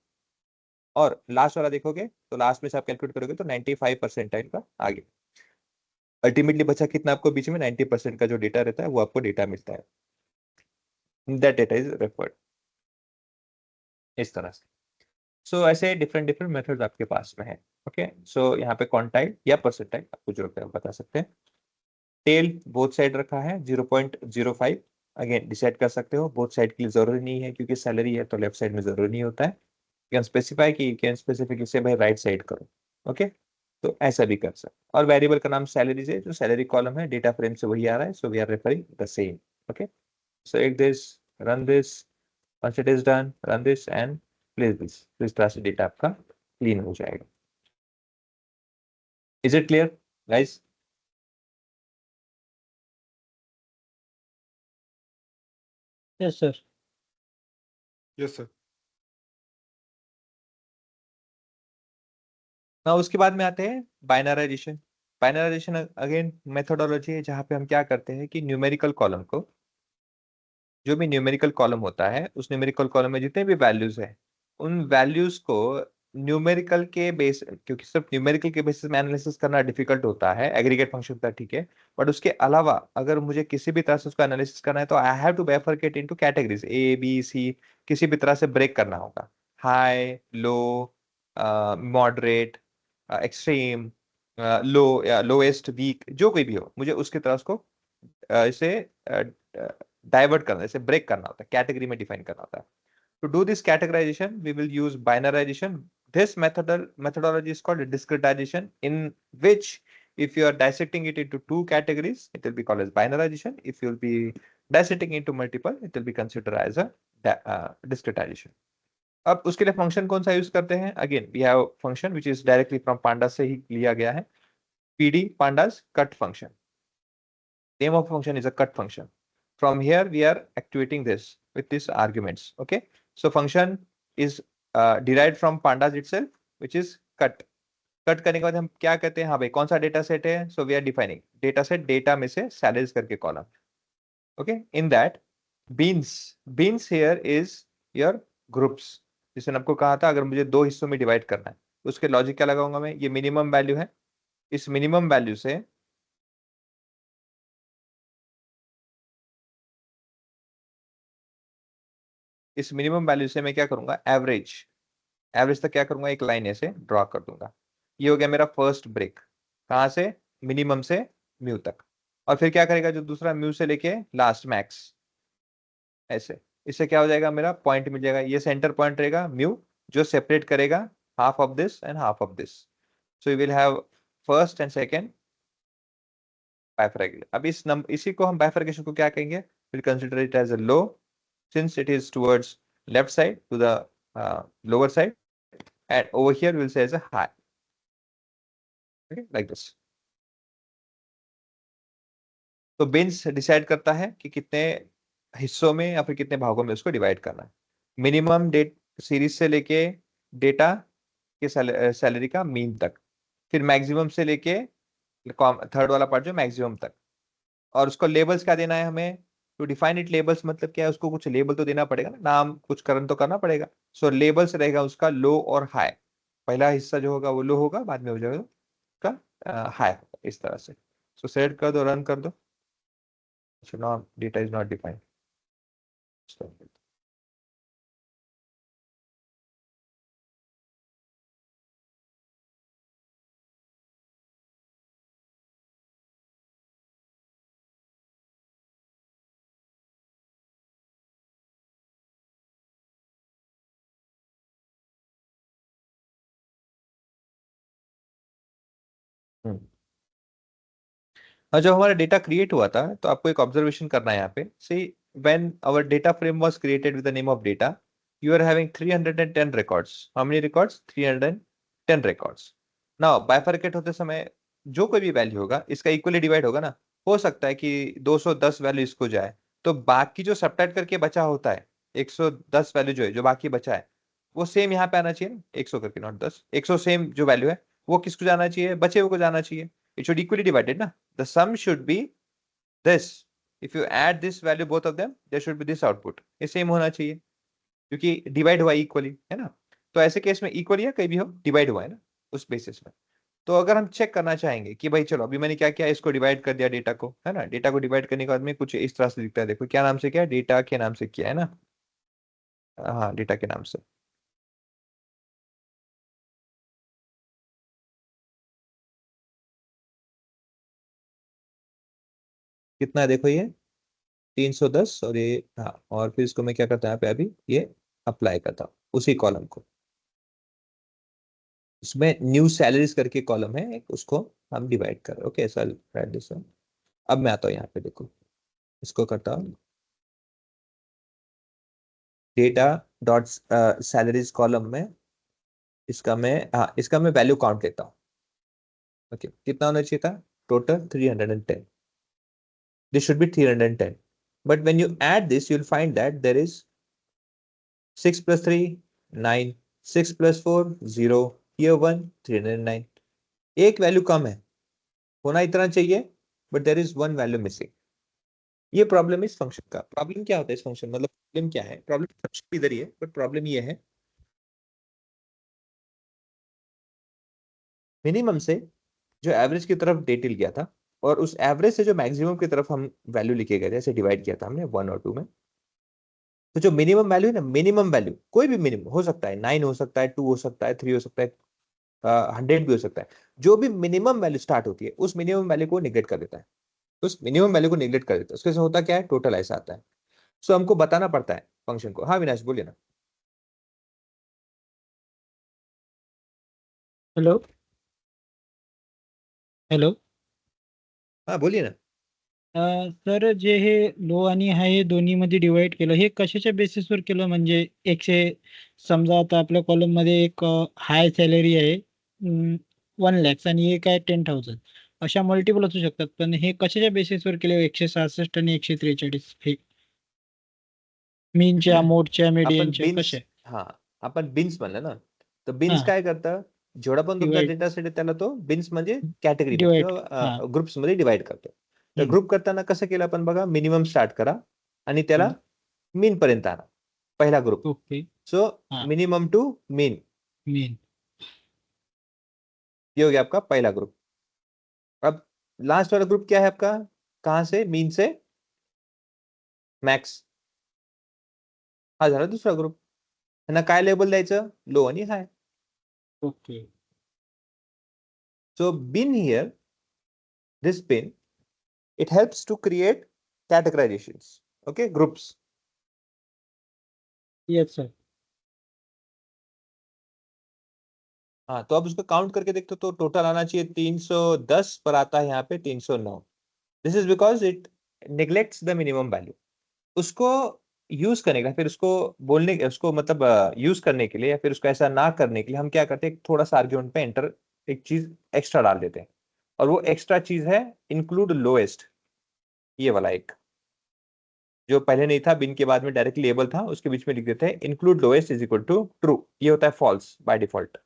A: और लास्ट वाला देखोगे तो लास्ट में से आप कैलकुलेट करोगे तो 95 परसेंटाइल का आगे। अल्टीमेटली बचा कितना आपको बीच में? 90% का जो डेटा रहता है वो आपको डेटा मिलता है। दैट डेटा इज रेफर्ड इस तरह से। सो ऐसे डिफरेंट डिफरेंट मेथड्स आपके पास में है। ओके, सो यहाँ पे क्वांटाइल या परसेंटाइल आपको जो है बता सकते हैं। टेल बोथ साइड रखा है 0.05। अगेन डिसाइड कर सकते हो, बोथ साइड के लिए जरूरी नहीं है, क्योंकि सैलरी है तो लेफ्ट साइड में जरूरी नहीं होता है। कैन स्पेसिफाई कि कैन स्पेसिफिक से भाई राइट साइड करो। ओके, तो ऐसा भी कर सकते। और वेरिएबल का नाम सैलरी है, जो सैलरी कॉलम है डेटा फ्रेम से वही आ रहा है, so we are referring the same. Okay, so एक this, run this, once it is done, run this and place this। तो इस तरह से डेटा आपका क्लीन हो जाएगा। Is it clear guys?
D: Yes, sir.
A: Yes sir. ना उसके बाद में आते हैं बाइनराइजेशन। बाइनराइजेशन अगेन मेथोडोलॉजी है, जहां पे हम क्या करते हैं कि न्यूमेरिकल कॉलम को, जो भी न्यूमेरिकल कॉलम होता है, उस न्यूमेरिकल कॉलम में जितने भी वैल्यूज हैं, उन वैल्यूज को न्यूमेरिकल के बेस, क्योंकि सिर्फ न्यूमेरिकल के बेसिस में एनालिसिस करना डिफिकल्ट होता है, एग्रीगेट फंक्शन था ठीक है, बट उसके अलावा अगर मुझे किसी भी तरह से उसका एनालिसिस करना है तो I have to bifurcate into categories A B C. किसी भी तरह से ब्रेक करना होगा, high, low, moderate, extreme, low या लोएस्ट, वीक, जो कोई भी हो, मुझे उसकी तरह उसको इसे डाइवर्ट करना, इसे ब्रेक करना होता है, कैटेगरी में डिफाइन करना होता है। To do this categorization, we will use binarization. This methodology is called discretization, in which if you are dissecting it into two categories, it will be called as binarization. If you will be dissecting into multiple, it will be considered as a discretization. अब उसके लिए function कौन सा use करते हैं? Again we have function which is directly from pandas से ही लिया गया है, pd pandas cut function। Name of function is a cut function. From here we are activating this with these arguments. Okay, so function is derived from pandas itself, which is cut। Cut करने के बाद हम क्या कहते हैं? हाँ भाई, कौन सा डेटा सेट है? So we are defining data set, data में से सैलरीज करके column. Okay, in that bins, bins here is your groups. जिसने आपको कहा था अगर मुझे दो हिस्सों में डिवाइड करना है, उसके लॉजिक क्या लगाऊंगा मैं? ये मिनिमम वैल्यू है, इस मिनिमम वैल्यू से मैं क्या करूंगा? एवरेज, एवरेज तक क्या करूंगा? एक लाइन ऐसे ड्रॉ कर दूंगा। ये हो गया मेरा फर्स्ट ब्रेक। कहां से? मिनिमम से म्यू तक। और फिर क्या करेगा? जो दूसरा म्यू से लेके लास्ट मैक्स, ऐसे। इससे क्या हो जाएगा? मेरा पॉइंट मिल जाएगा, ये सेंटर पॉइंट रहेगा म्यू, जो सेपरेट करेगा half of this and half of this. So you will have first and second bifurcation. अब इसी को हम बाइफरकेशन को क्या कहेंगे? Will consider it as a low, since it is towards left side to the lower side, and over here we'll say as a high। okay, like this। तो beans decide करता है कि कितने हिस्सों में या फिर कितने भागों में उसको डिवाइड करना है। मिनिमम डेट सीरीज से लेके डेटा के सैलरी का मीन तक, फिर मैक्सिमम से लेके थर्ड वाला पार्ट जो मैक्सिमम तक। और उसको लेबल्स क्या देना है हमें? टू डिफाइन इट, लेबल्स मतलब क्या है? उसको कुछ लेबल तो देना पड़ेगा ना, नाम कुछ करन तो करना पड़ेगा। सो लेबल्स रहेगा उसका लो और हाई। पहला हिस्सा जो होगा वो लो होगा, बाद में हो जाएगा उसका हाई होगा, इस तरह से। सो सेट कर दो, रन कर दो। Not, data is not defined. और जब हमारा डेटा क्रिएट हुआ था तो आपको एक ऑब्जर्वेशन करना है यहाँ पे। See, when our data frame was created with the name of data, you are having 310 records. How many records? 310 records. Now bifurcate होते समय जो कोई भी वैल्यू होगा इसका इक्वली डिवाइड होगा ना। हो सकता है कि 210 वैल्यू इसको जाए, तो बाकी जो सब्ट्रैक्ट करके बचा होता है 110 वैल्यू जो है, जो बाकी बचा है, वो सेम यहाँ पे आना चाहिए ना, 100 करके, नॉट 10, 100 सेम जो वैल्यू है वो किसको जाना चाहिए, बचे हुए को जाना चाहिए। इट शुड इक्वली डिवाइडेड ना, the sum should be this, if you add this value both of them there should be this output, ये सेम होना चाहिए क्योंकि डिवाइड हुआ इक्वली है ना। तो ऐसे केस में इक्वली है, कहीं भी हो डिवाइड हुआ है ना उस बेसिस में। तो अगर हम चेक करना चाहेंगे कि भाई चलो अभी मैंने क्या किया, इसको डिवाइड कर दिया डेटा को, है ना, डेटा को डिवाइड करने के बाद में कुछ इस तरह से दिखता है, देखो क्या नाम से किया, डेटा के नाम से किया है ना, हाँ डेटा के नाम से। कितना है देखो ये 310, और ये हाँ, और फिर इसको मैं क्या करता हूँ यहाँ पे अभी ये अप्लाई करता हूँ उसी कॉलम को। इसमें न्यू सैलरीज करके कॉलम है एक, उसको हम डिवाइड कर रहे हैं। ओके, ऐसा राइट दिस वन। अब मैं आता हूँ यहाँ पे, देखो इसको करता हूँ डेटा डॉट सैलरीज कॉलम में, इसका मैं वैल्यू काउंट लेता हूँ। ओके, कितना होना चाहिए था, total 310, this should be 310, but when you add this you'll find that there is 6 plus 3 9, 6 plus 4 0, here 1 309, एक वैल्यू कम है, होना इतना चाहिए, but there is one value missing. ये प्रॉब्लम इस फंक्शन का, प्रॉब्लम क्या होता है इस फंक्शन, मतलब प्रॉब्लम क्या है, प्रॉब्लम इधर ही है, बट प्रॉब्लम ये है मिनिमम से जो एवरेज की तरफ डेटिल गया था, और उस एवरेज से जो मैक्सिमम की तरफ हम वैल्यू लिखे गए थे, ऐसे डिवाइड किया था हमने 1 और 2 में। तो जो मिनिमम वैल्यू है ना, मिनिमम वैल्यू कोई भी मिनिमम हो सकता है, 9 हो सकता है, 2 हो सकता है, 3 हो सकता है, 100 भी हो सकता है, जो भी मिनिमम वैल्यू स्टार्ट होती है उस मिनिमम वैल्यू को निगलेक्ट कर देता है, उस मिनिमम वैल्यू को निगलेक्ट कर देता है, उसके साथ होता क्या है, टोटल ऐसा आता है। सो हमको बताना पड़ता है फंक्शन को। हाँ विनाश बोलिए ना।
D: हेलो हेलो
A: हाँ बोलिए ना।
D: सर, जे हे लो आणि हाय हे दोन्हीमध्ये डिवाइड केलं, हे कशाच्या बेसिसवर केलं? म्हणजे एकशे, समजा आता आपल्या कॉलममध्ये एक हाय सॅलरी आहे 1 lakhs आणि एक आहे 10,000, अशा मल्टिपल असू शकतात, पण हे कशाच्या बेसिसवर केले 166 आणि 143 हे मीनच्या, मोडच्या,
A: आपण
D: मीडियनच्या
A: बिन्स,
D: कशा?
A: हा आपण बिन्स म्हणलं ना, तर बिन्स
D: हां,
A: काय करतं, जेवढा पण तुमचा
D: डिवाइड
A: डेटा सेट आहे त्याला तो बिन्स म्हणजे कॅटेगरीमध्ये
D: डिवाइड हां.
A: किंवा ग्रुप्स मध्ये डिवाइड करतो. तर
D: हं.
A: ग्रुप करताना कसं केलं आपण बघा, मिनिमम स्टार्ट करा आणि त्याला
D: हं.
A: मीन पर्यंत आणा, पहिला ग्रुप।
D: ओके.
A: सो
D: हां.
A: Minimum to mean,
D: mean.
A: ये हो गया आपका पहला ग्रुप। अब लास्ट वाला ग्रुप क्या है आपका, कहां से, मीन से मॅक्स, हा झाला दुसरा ग्रुप। त्यांना काय लेबल द्यायचं, लो आणि high.
D: Okay.
A: So bin here, this bin, it helps to create categorizations, okay, groups।
D: Yes sir.
A: हाँ, तो अब उसको काउंट करके देखते तो टोटल आना चाहिए 310, पर आता है यहाँ पे 309। This is because it neglects the minimum value. उसको यूज करने का, फिर उसको बोलने, उसको मतलब यूज करने के लिए, या फिर उसको ऐसा ना करने के लिए हम क्या करते हैं, थोड़ा सा आर्ग्यूमेंट पे एंटर एक चीज एक्स्ट्रा डाल देते हैं, और वो एक्स्ट्रा चीज है इंक्लूड लोएस्ट, ये वाला एक जो पहले नहीं था, बिन के बाद में डायरेक्ट लेबल था, उसके बीच में लिख देते हैं include lowest is equal to true, ये होता है फॉल्स बाय डिफॉल्ट,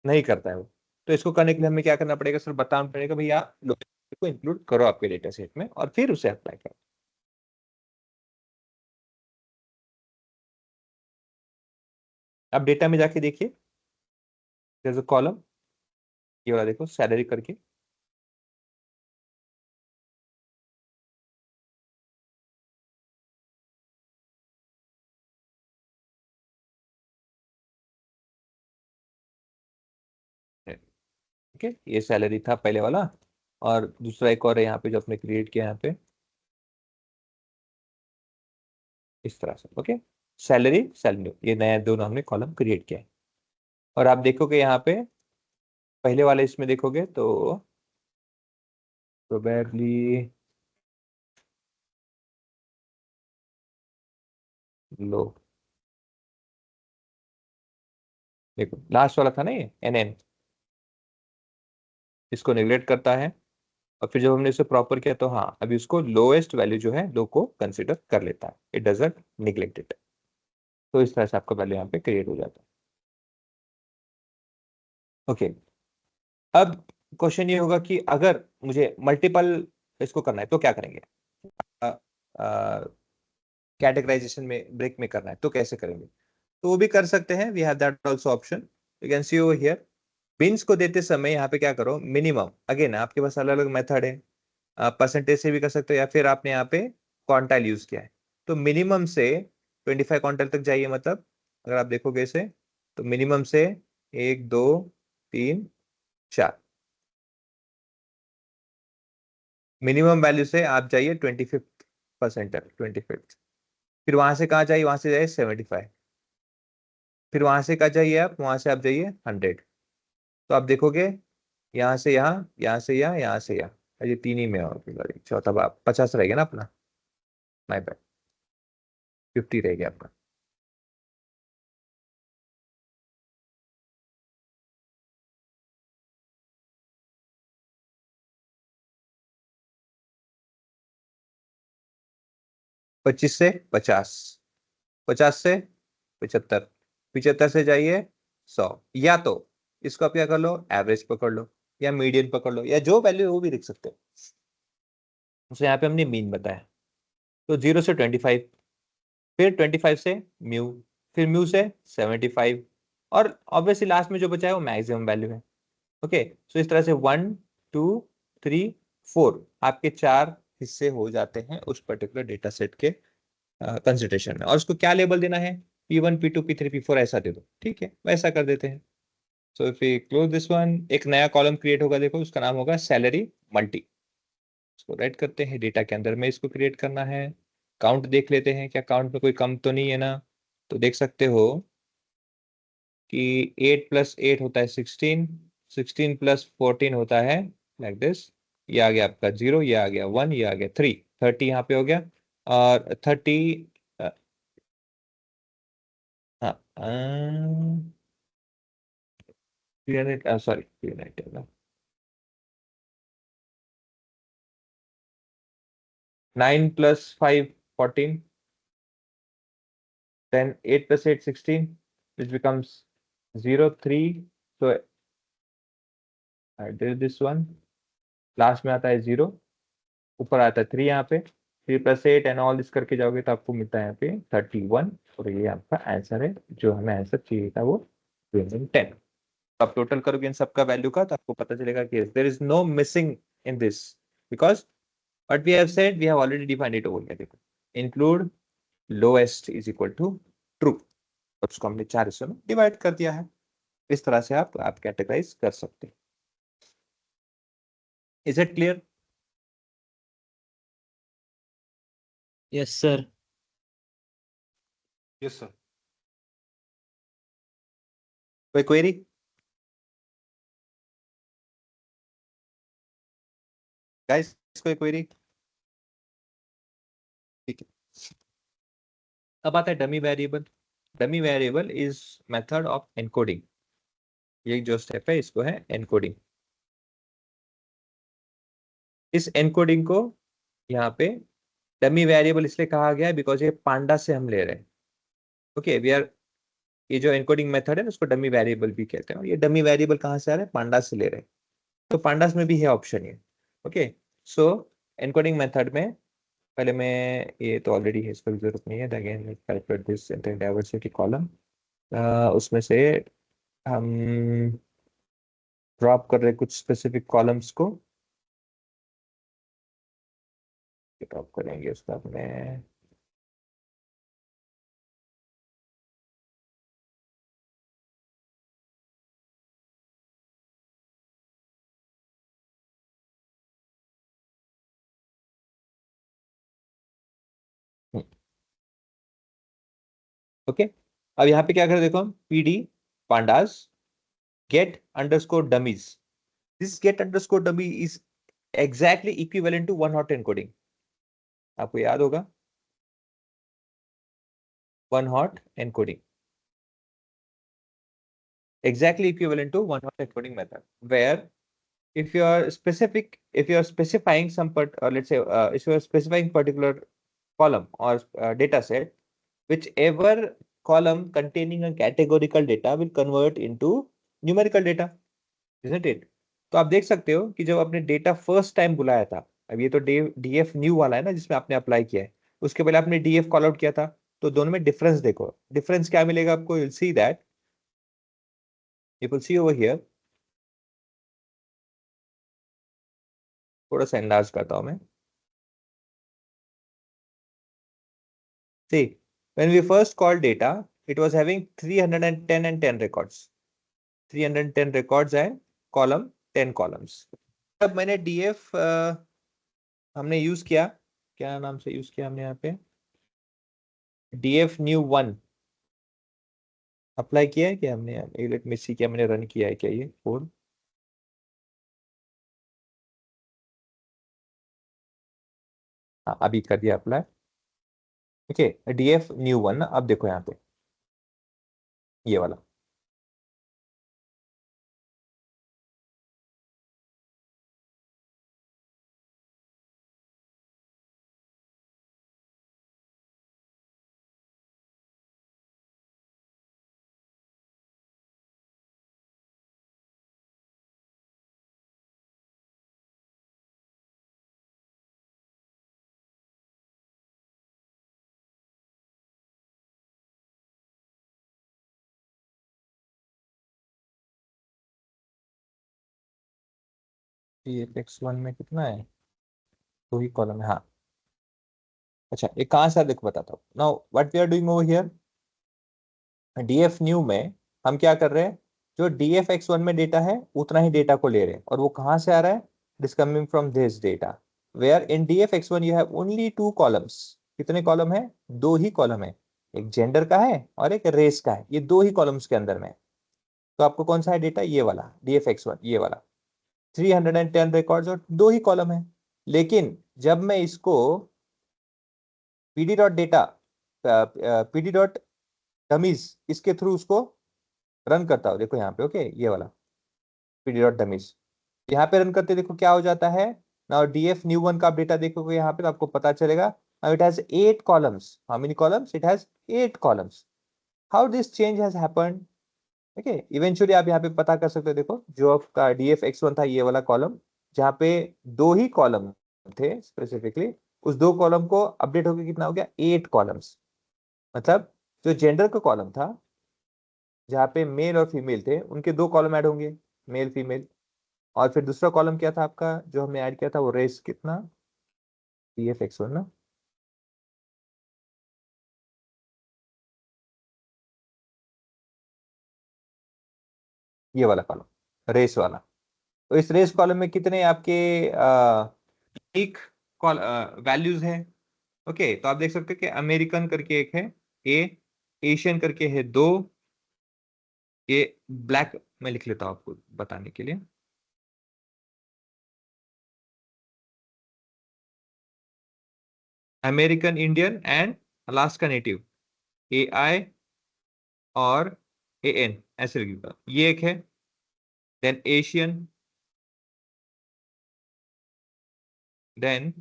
A: नहीं करता है वो। तो इसको करने के लिए हमें क्या करना पड़ेगा सर, बताना पड़ेगा भैया लोएस्ट को इंक्लूड करो आपके डेटा सेट में, और फिर उसे अप्लाई करो। अब डेटा में जाके देखिए, कॉलम ये वाला देखो, सैलरी करके, ठीक है, ये सैलरी था पहले वाला, और दूसरा एक और है यहाँ पे जो आपने क्रिएट किया यहाँ पे इस तरह से। ओके, सैलरी सैलरी, ये नया दोनों हमने कॉलम क्रिएट किया है। और आप देखोगे यहाँ पे पहले वाले इसमें देखोगे तो प्रोबेबली लो, देखो लास्ट वाला था ना ये एन एन, इसको निगलेक्ट करता है, और फिर जब हमने इसे प्रॉपर किया तो हाँ अभी उसको लोएस्ट वैल्यू जो है लो को कंसिडर कर लेता है, इट डजंट निग्लेक्ट इट। तो इस तरह से आपका वैल्यू यहाँ पे क्रिएट हो जाता है। ओके, अब क्वेश्चन ये होगा कि अगर मुझे मल्टीपल इसको करना है तो क्या करेंगे? कैटेगराइजेशन में ब्रेक में करना है तो कैसे करेंगे? तो वो भी कर सकते हैं, we have that also option, you can see over here. Bins को देते समय यहाँ पे क्या करो, मिनिमम, अगेन आपके पास अलग अलग मेथड है, परसेंटेज से भी कर सकते हो या फिर आपने यहाँ पे क्वांटाइल यूज किया है, तो मिनिमम से 25 क्वांटाइल तक जाइए। मतलब अगर आप देखोगे इसे तो मिनिमम से 1 2 3 4, मिनिमम वैल्यू से आप जाइए 25th परसेंटाइल, 25th। फिर वहां से कहाँ जाइए, वहां से जाइए 75, फिर वहां से कहाँ जाइए आप, वहां से आप जाइए 100। तो आप देखोगे यहाँ से यहाँ, यहाँ से यहाँ, यहाँ से यहाँ, ये तीन ही में और चौथा बाप 50 रहेगा ना अपना, माय बैड, 50 रहेगा आपका। पच्चीस से 50, 50 से 75, 75 से जाइए 100। या तो इसको आप क्या कर लो, एवरेज पकड़ लो या मीडियन पकड़ लो या जो वैल्यू है वो भी लिख सकते हो। तो यहाँ पे हमने मीन बताया, तो 0 से 25, फिर 25 से म्यू, फिर म्यू से 75, और ऑब्वियसली लास्ट में जो बचा है वो मैक्सिमम वैल्यू है। ओके, सो इस तरह से 1 2 3 4 आपके 4 हिस्से हो जाते हैं उस पर्टिकुलर डेटा सेट के कंसिडरेशन में। और उसको क्या लेबल देना है, P1 P2 P3 P4 ऐसा दे दो, ठीक है, वैसा कर देते हैं। So if we close this one, एक नया कॉलम क्रिएट होगा, देखो उसका नाम होगा सैलरी मल्टी। इसको राइट करते हैं, डेटा के अंदर में इसको क्रिएट करना है। काउंट देख लेते हैं, क्या काउंट में कोई कम तो नहीं है ना? तो देख सकते हो कि 8 + 8 होता है 16, 16 + 14 होता है लाइक दिस। ये आ गया आपका 0, ये आ गया 1, ये आ गया 3, 30 यहाँ पे हो गया। और 30 हाँ 300, sorry 300, 9 + 5 14, then 8 + 8 16, which becomes 0 3, so I did this one, last में आता है 0, ऊपर आता है 3 यहाँ पे, 3 + 8 एंड ऑल दिस करके जाओगे तो आपको मिलता है यहाँ पे 31, और ये आपका आंसर है, जो हमें आंसर चाहिए था वो 310। आप टोटल करोगे इन सबका वैल्यू का तो आपको पता चलेगा कि there is no missing in this, because what we have said we have already defined it over here. देखो, include lowest is equal to true, और उसको हमने 4 हिस्सों में डिवाइड कर दिया है। इस तरह से आप कैटेगराइज कर सकते हैं। Is it clear?
B: Yes sir.
A: Yes sir. कोई क्वेरी? गाइस कोई क्वेरी? ठीक है, अब आता है dummy variable. Dummy variable is method of encoding. ये जो स्टेप है इसको है एनकोडिंग। इस एनकोडिंग को यहाँ पे डमी वेरिएबल इसलिए कहा गया है बिकॉज ये पांडा से हम ले रहे हैं। ओके, वी आर, ये जो एनकोडिंग मेथड है उसको डमी वेरिएबल भी कहते हैं, और ये डमी वेरिएबल कहाँ से आ रहे हैं, पांडा से ले रहे हैं। तो पांडास में भी है ऑप्शन ये। ओके, सो एनकोडिंग मेथड में पहले मैं, ये तो ऑलरेडी है इसका जरूरत नहीं है, again calculate this diversity column, उसमें से हम ड्रॉप कर रहे कुछ स्पेसिफिक कॉलम्स को, ड्रॉप करेंगे उसका अपने। ओके, अब यहाँ पे क्या करें, देखो हम pd pandas get underscore dummies, this get underscore dummy is exactly equivalent to one hot encoding। आपको याद होगा one hot encoding, exactly equivalent to one hot encoding method, where if you are specifying some let's say if you are specifying particular column or data set, whichever column containing a categorical data will convert into numerical data, isn't it? तो आप देख सकते हो कि जब आपने data first time बुलाया था, अब ये तो डीएफ न्यू वाला है ना जिसमें आपने अप्लाई किया है, उसके पहले आपने डीएफ कॉल आउट किया था, तो दोनों में डिफरेंस देखो, डिफरेंस क्या मिलेगा आपको, you will see that, you will see over here, थोड़ा सा अंदाज करता हूं मैं। See, when we first called data, it was having 310 and 10 records. 310 records and column 10 columns. अब मैंने df हमने यूज किया, क्या नाम से यूज किया हमने यहाँ पे, df new 1 अप्लाई किया है क्या हमने, लेट मी सी क्या मैंने रन किया है क्या ये कोड, हाँ अभी कर दिया अप्लाई। ओके, df new 1 ना, अब देखो यहाँ पे ये वाला, df x1 में कितना है, दो ही कॉलम है, हाँ। अच्छा ये कहाँ से, देखो बताता हूँ, now what we are doing over here, DF new में हम क्या कर रहे हैं, जो डीएफ एक्स वन में डेटा है उतना ही डेटा को ले रहे हैं, और वो कहां से आ रहा है, it is coming from this data, where in DF X one you have only two columns. कितने कॉलम है, दो ही कॉलम है, एक जेंडर का है और एक रेस का है, ये दो ही कॉलम्स के अंदर में है। तो आपको कौन सा है डेटा, ये वाला डीएफ एक्स वन, ये वाला 310 रिकॉर्ड्स और दो ही कॉलम है। लेकिन जब मैं इसको PD dot data, PD dot dummies इसके थ्रू उसको रन करता हूं, देखो यहाँ पे, ओके ये वाला पीडी डॉट डमीज, यहाँ पे रन करते देखो क्या हो जाता है, नाउ डीएफ न्यू वन का आप डेटा देखोगे यहाँ पे तो आपको पता चलेगा, now it has 8 columns, how many columns, it has 8 columns, how this change has happened. Okay, eventually आप यहाँ पे पता कर सकते हो, देखो जो आपका डीएफ एक्स वन था ये वाला कॉलम, जहाँ पे दो ही कॉलम थे स्पेसिफिकली, उस दो कॉलम को अपडेट होकर कितना हो गया, 8 कॉलम्स, मतलब जो जेंडर का कॉलम था जहाँ पे मेल और फीमेल थे उनके दो कॉलम ऐड होंगे, मेल फीमेल, और फिर दूसरा कॉलम क्या था आपका जो हमने ऐड किया था, वो रेस कितना, pf x1 ना, ये वाला कॉलम रेस वाला। तो इस रेस कॉलम में कितने आपके एक वैल्यूज हैं। ओके, तो आप देख सकते हैं कि अमेरिकन करके एक है, ए एशियन करके है दो, ये ब्लैक, मैं लिख लेता हूं आपको बताने के लिए, American Indian and Alaska native, A I और ए एन ऐसे लिखा, ये एक है, देन एशियन, देन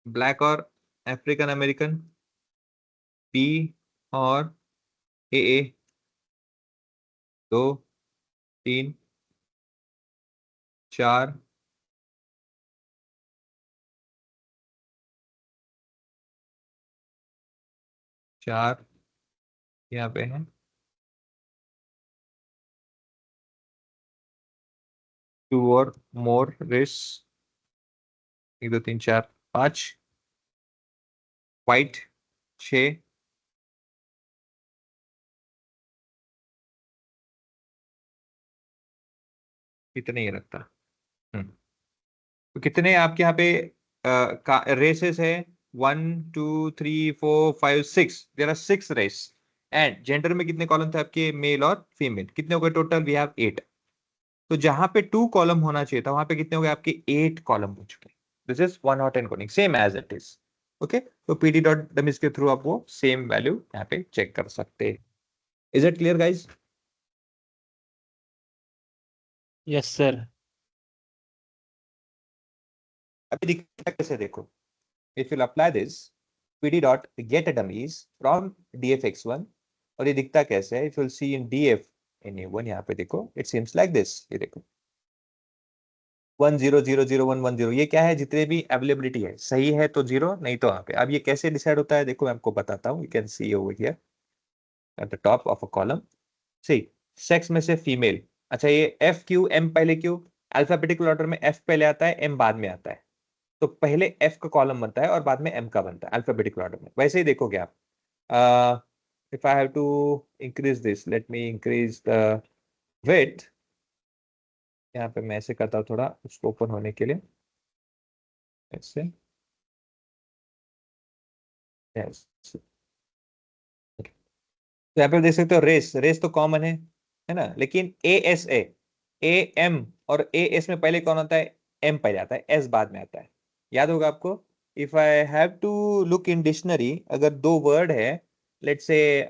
A: ब्लैक और अफ्रीकन अमेरिकन, पी और ए, दो, तीन, चार, चार यहाँ पे है, टू और मोर रेस, एक दो तीन चार पांच, वाइट छ, इतने ही रखता। हम्म, तो कितने आपके यहाँ पे रेसेस है, 1 2 3 4 5 6, there are 6 race, and gender में कितने कॉलम थे आपके, मेल और फीमेल, कितने हो गए टोटल, वी हैव 8। तो जहां पे 2 कॉलम होना चाहिए था वहां पे कितने हो गए आपके, 8 कॉलम हो चुके। This is one hot encoding same as it is. Okay, तो पीडी डॉट डमीज के थ्रू आप वो सेम वैल्यू यहाँ पे चेक कर सकते हैं। Is it clear guys?
B: Yes sir.
A: अभी दिखता कैसे देखो, if you apply this pd dot get dummies from dfx1, और ये दिखता कैसे है, if you see in df in a1, यहाँ पे देखो इट सीम्स लाइक दिस, ये देखो 10001110, ये क्या है, जितने भी अवेलेबिलिटी है सही है तो जीरो, नहीं तो यहाँ पे। अब ये कैसे डिसाइड होता है देखो, मैं आपको बताता हूँ, you can see over here at the top of a column, see sex में से फीमेल। अच्छा, ये एफ क्यू एम पहले क्यों, अल्फाबेटिकल ऑर्डर में एफ पहले आता है, एम बाद में आता है, तो पहले एफ का कॉलम बनता है और बाद में एम का बनता है अल्फाबेटिकल ऑर्डर में। वैसे ही देखोगे आप, if I have to increase this, let me increase the width, यहाँ पे मैं ऐसे करता हूँ थोड़ा उसको ओपन होने के लिए, ऐसे, yes. तो यहाँ पे देख सकते हो रेस, रेस तो कॉमन है ना, लेकिन ए एस ए एम और ए एस में पहले कौन आता है, एम पहले आता है, एस बाद में आता है, याद होगा आपको। If I have to look in dictionary, अगर दो वर्ड है, let's say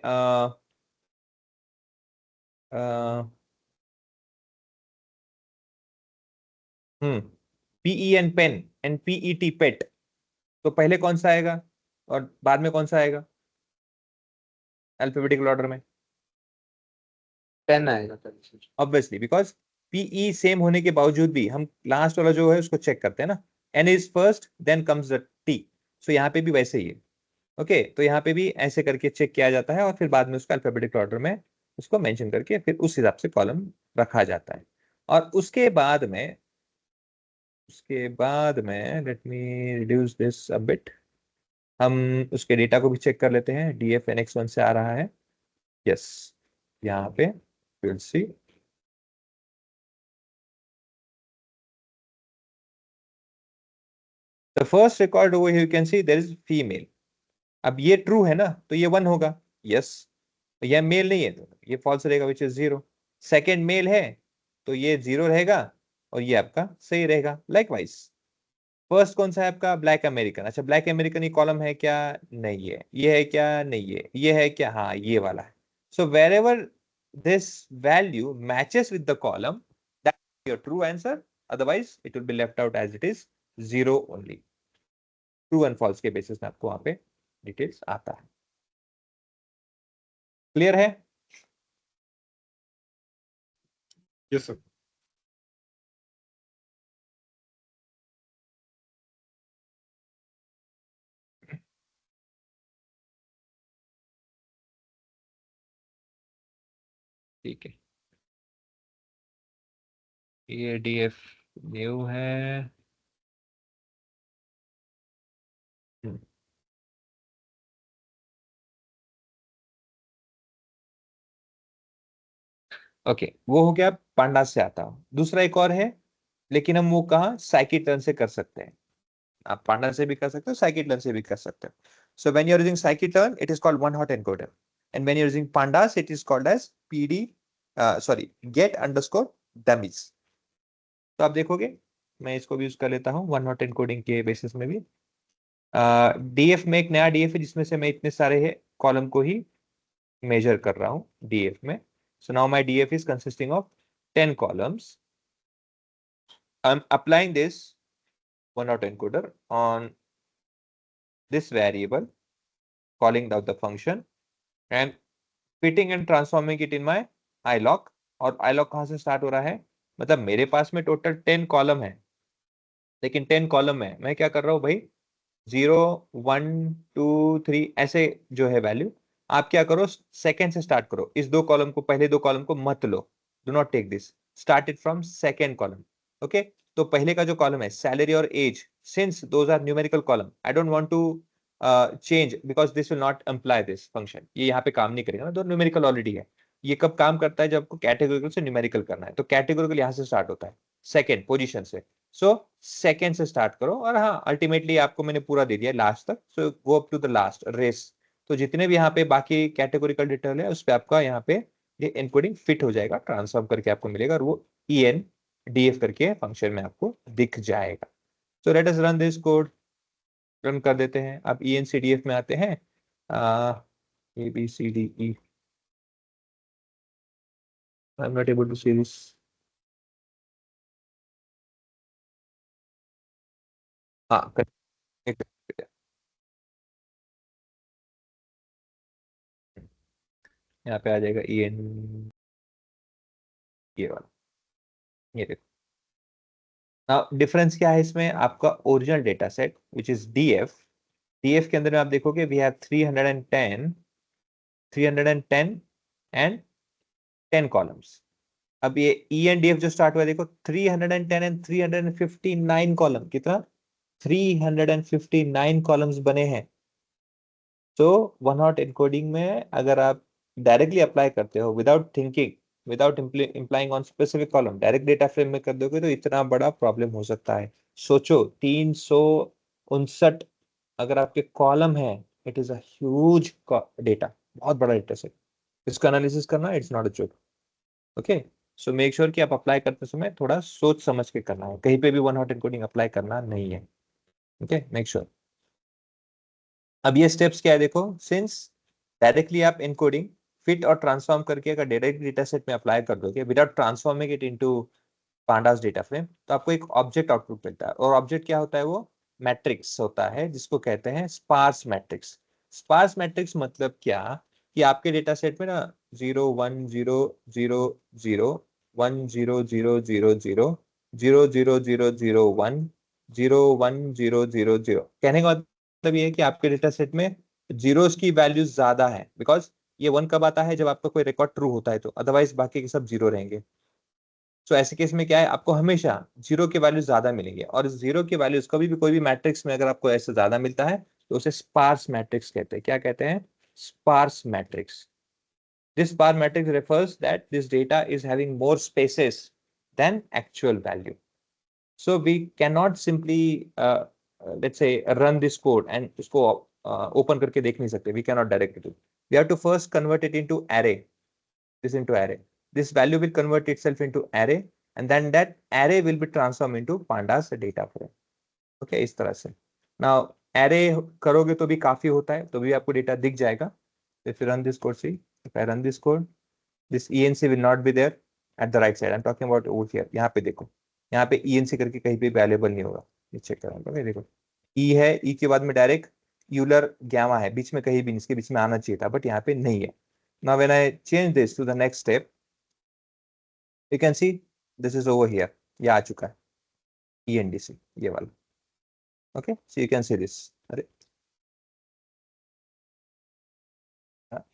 A: PE N pen and PET pet, तो पहले कौन सा आएगा और बाद में कौन सा आएगा अल्फाबेटिकल ऑर्डर में,
C: पेन आएगा sir.
A: Obviously, because PE same होने के बावजूद भी हम लास्ट वाला जो है उसको चेक करते हैं ना, N is first then comes the T, so यहाँ पे भी वैसे ही है। ओके, तो यहाँ पे भी ऐसे करके चेक किया जाता है और फिर बाद में उसका अल्फाबेटिकल ऑर्डर में उसको मेंशन करके फिर उस हिसाब से कॉलम रखा जाता है। और उसके बाद में let me reduce this a bit, हम उसके डेटा को भी चेक कर लेते हैं, D F N X one से आ रहा है, यस, यहाँ पे will see, the first record over here you can see there is female. अब ये ट्रू है ना तो ये वन होगा, यस, ये मेल नहीं है तो ये फॉल्स रहेगा, which is zero. Second male है तो ये जीरो रहेगा और ये आपका सही रहेगा। लाइकवाइज फर्स्ट कौन सा है आपका, ब्लैक अमेरिकन, अच्छा ब्लैक अमेरिकन ये कॉलम है क्या, नहीं है, ये है क्या, नहीं है, ये है क्या, हाँ ये वाला है। So wherever this value matches with the column, that your true answer, otherwise it will be left out as it is zero only. True and false के बेसिस में आपको वहां पे डिटेल्स आता है। क्लियर है?
C: Yes sir.
A: ठीक है, ये डी एफ न्यू है। ओके, वो हो गया पांडास से आता हूं। दूसरा एक और है, लेकिन हम वो कहाँ साइकिट टर्न से कर सकते हैं, आप पांडा से भी कर सकते हो, साइकिट टर्न से भी कर सकते हो। So when you are using scikit learn it is called one hot encoder, and when you are using pandas it is called as PD, sorry get underscore dummies. तो आप देखोगे मैं इसको भी यूज कर लेता हूँ वन हॉट एनकोडिंग के बेसिस में भी। डीएफ में एक नया डीएफ है जिसमें से मैं इतने सारे कॉलम को ही मेजर कर रहा हूँ डीएफ में। So now my DF is consisting of 10 columns. I'm applying this one hot encoder on this variable, calling out the function and fitting and transforming it in my iloc। और iloc कहाँ से start हो रहा है, मतलब मेरे पास में total 10 column है, लेकिन 10 कॉलम में मैं क्या कर रहा हूँ भाई, 0 1 2 3 ऐसे जो है वैल्यू, आप क्या करो सेकेंड से स्टार्ट करो, इस दो कॉलम को, पहले दो कॉलम को मत लो, do not take this, start it from second column. Okay, तो पहले का जो कॉलम है सैलरी और age, since those are numerical column, I don't want to change because this will not apply this function, ये यहाँ पे काम नहीं करेगा ना, तो न्यूमेरिकल ऑलरेडी है। ये कब काम करता है, जब आपको कैटेगोरिकल से न्यूमेरिकल करना है, तो कैटेगोरिकल यहाँ से स्टार्ट होता है सेकेंड पोजिशन से। सो सेकेंड से स्टार्ट करो, और हाँ अल्टीमेटली आपको मैंने पूरा दे दिया लास्ट तक, so go up to the last race. तो जितने भी यहाँ पे बाकी कैटेगोरिकल डिटेल है उस पे आपका यहाँ पे ये एनकोडिंग फिट हो जाएगा, ट्रांसफॉर्म करके आपको मिलेगा, और वो ई एन डी एफ करके फंक्शन में आपको दिख जाएगा। So let us run this code, run कर देते हैं। अब E N C D F में आते हैं, A B C D E, I am not able to see this, हाँ यहाँ पे आ जाएगा ई एन, ये वाला, ये देखो। नाउ डिफरेंस क्या है इसमें, आपका original data set which is DF, DF के अंदर में आप देखोगे वी हैव 310 एंड 10 कॉलम्स। अब ये ई एन डी एफ जो स्टार्ट हुआ है, देखो 310 एंड 359 कॉलम, कितना 359 कॉलम्स बने हैं। तो वन हॉट एनकोडिंग में अगर आप डायरेक्टली अप्लाई करते हो without thinking, without implying on specific column, direct data frame में कर दोगे तो इतना बड़ा प्रॉब्लम हो सकता है। सोचो 359 अगर आपके कॉलम है, it is a huge data, बहुत बड़ा डेटा सेट, इसका एनालिसिस करना it's not a joke. Okay, so make sure कि आप अप्लाई करते समय थोड़ा सोच समझ के करना है, कहीं पे भी वन हॉट एनकोडिंग अप्लाई करना नहीं है। Okay, make sure. अब ये स्टेप्स क्या है देखो, सिंस डायरेक्टली आप एनकोडिंग फिट और ट्रांसफॉर्म करके अगर डायरेक्ट डेटा सेट में अप्लाई कर दोगे without transforming it into pandas data frame, तो आपको एक ऑब्जेक्ट आउटपुट मिलता है। और ऑब्जेक्ट क्या होता है, वो मैट्रिक्स होता है जिसको कहते हैं स्पार्स मैट्रिक्स। स्पार्स मैट्रिक्स मतलब क्या, कि आपके डेटा सेट में ना 0 1 0 0 0 1 0 0 0 0 0 0 0 0 1 0 1 0 0 0, कहने का मतलब ये है कि आपके डेटा सेट में जीरोस की वैल्यूज ज्यादा है, बिकॉज ये वन कब आता है, जब आपका कोई रिकॉर्ड ट्रू होता है, तो अदरवाइज बाकी के सब जीरो रहेंगे। तो ऐसे केस में क्या है, आपको हमेशा जीरो के वैल्यूज ज्यादा मिलेंगे, और जीरो के वैल्यूज कभी भी कोई भी मैट्रिक्स में अगर आपको ऐसे ज्यादा मिलता है तो उसे स्पार्स मैट्रिक्स कहते हैं। क्या कहते हैं, sparse matrix. This sparse matrix refers that this data is having more spaces than actual value. So we cannot simply let's say run this code and इसको open करके देख नहीं सकते, we cannot directly do, we have to first convert it into array, this into array, this value will convert itself into array, and then that array will be transformed into pandas data frame. Okay, इस तरह से। now array करोगे तो भी काफी होता है, तो भी आपको डेटा दिख जाएगा। if you run this code, see if I run this code, this enc will not be there at the right side, I'm talking about over here। यहाँ पे देखो, यहाँ पे enc करके कहीं पे अवेलेबल नहीं होगा, ये चेक करेंगे। देखो ई है, ई के बाद में डायरेक्ट यूलर गैमा है, बीच में कहीं भी नहीं, इसके बीच में आना चाहिए था, बट यहाँ पे नहीं है। Now when I change this to the next step, you can see this is over here, ये आ चुका है ENDC, ये वाला। Okay, so you can see this, अरे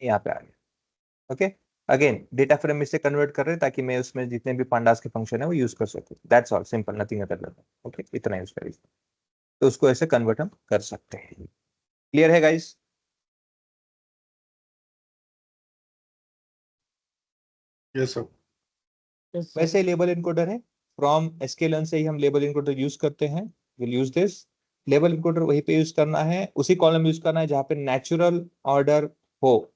A: यहाँ पे आ गया। ओके, अगेन डेटा फ्रेम में से कन्वर्ट कर रहे हैं ताकि मैं उसमें जितने भी पांडास के फंक्शन है वो यूज कर सकूं, that's all, simple, nothing other. Okay, इतना यूज करिए, तो उसको ऐसे कन्वर्ट हम कर सकते हैं। क्लियर है गाइस?
C: Yes sir.
A: वैसे लेबल इनकोडर है, फ्रॉम sklearn से ही हम लेबल इनकोडर यूज करते हैं। Will use this label encoder, वहीं पे यूज करना है, उसी कॉलम यूज करना है जहाँ पे नेचुरल ऑर्डर हो।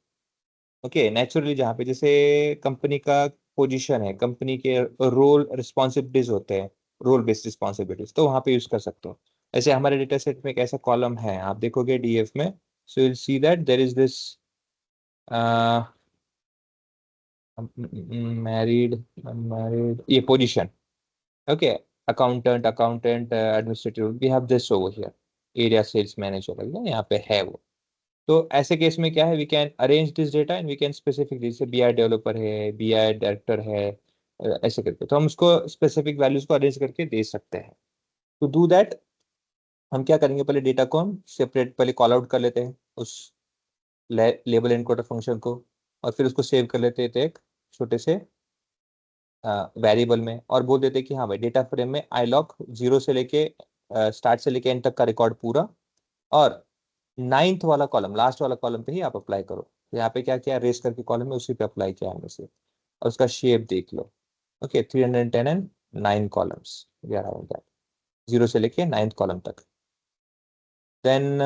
A: ओके, नेचुरली जहाँ पे जैसे कंपनी का पोजीशन है, कंपनी के रोल रिस्पॉन्सिबिलिटीज होते हैं, रोल बेस्ड रिस्पॉन्सिबिलिटीज, तो वहाँ पे यूज कर सकते हो। ऐसे हमारे डेटा सेट में एक ऐसा कॉलम है, आप देखोगे डीएफ में, so will see that there is this married, unmarried, ये position. Okay, accountant, administrative, we have this over here, area sales manager वगैरह यहाँ पे है वो। तो ऐसे केस में क्या है, we can arrange this data and we can specific, जैसे BI डेवलपर है, BI डायरेक्टर है, ऐसे करके तो हम उसको स्पेसिफिक वैल्यूज को अरेंज करके दे सकते हैं। टू डू दैट हम क्या करेंगे, पहले डेटा को हम सेपरेट पहले कॉल आउट कर लेते हैं उस लेबल एनकोडर फंक्शन को, और फिर उसको सेव कर लेते थे एक छोटे से वेरिएबल में, और बोल देते कि हाँ भाई डेटा फ्रेम में आई लॉग 0 से लेके स्टार्ट से लेके एंड तक का रिकॉर्ड पूरा, और 9th वाला कॉलम, लास्ट वाला कॉलम पे ही आप अप्लाई करो। तो यहाँ पे क्या किया, रेस करके कॉलम में उसी पे अप्लाई किया हमने से, और उसका शेप देख लो। ओके, 310 एंड 9 कॉलम्स, 0 से लेके 9th कॉलम तक। देन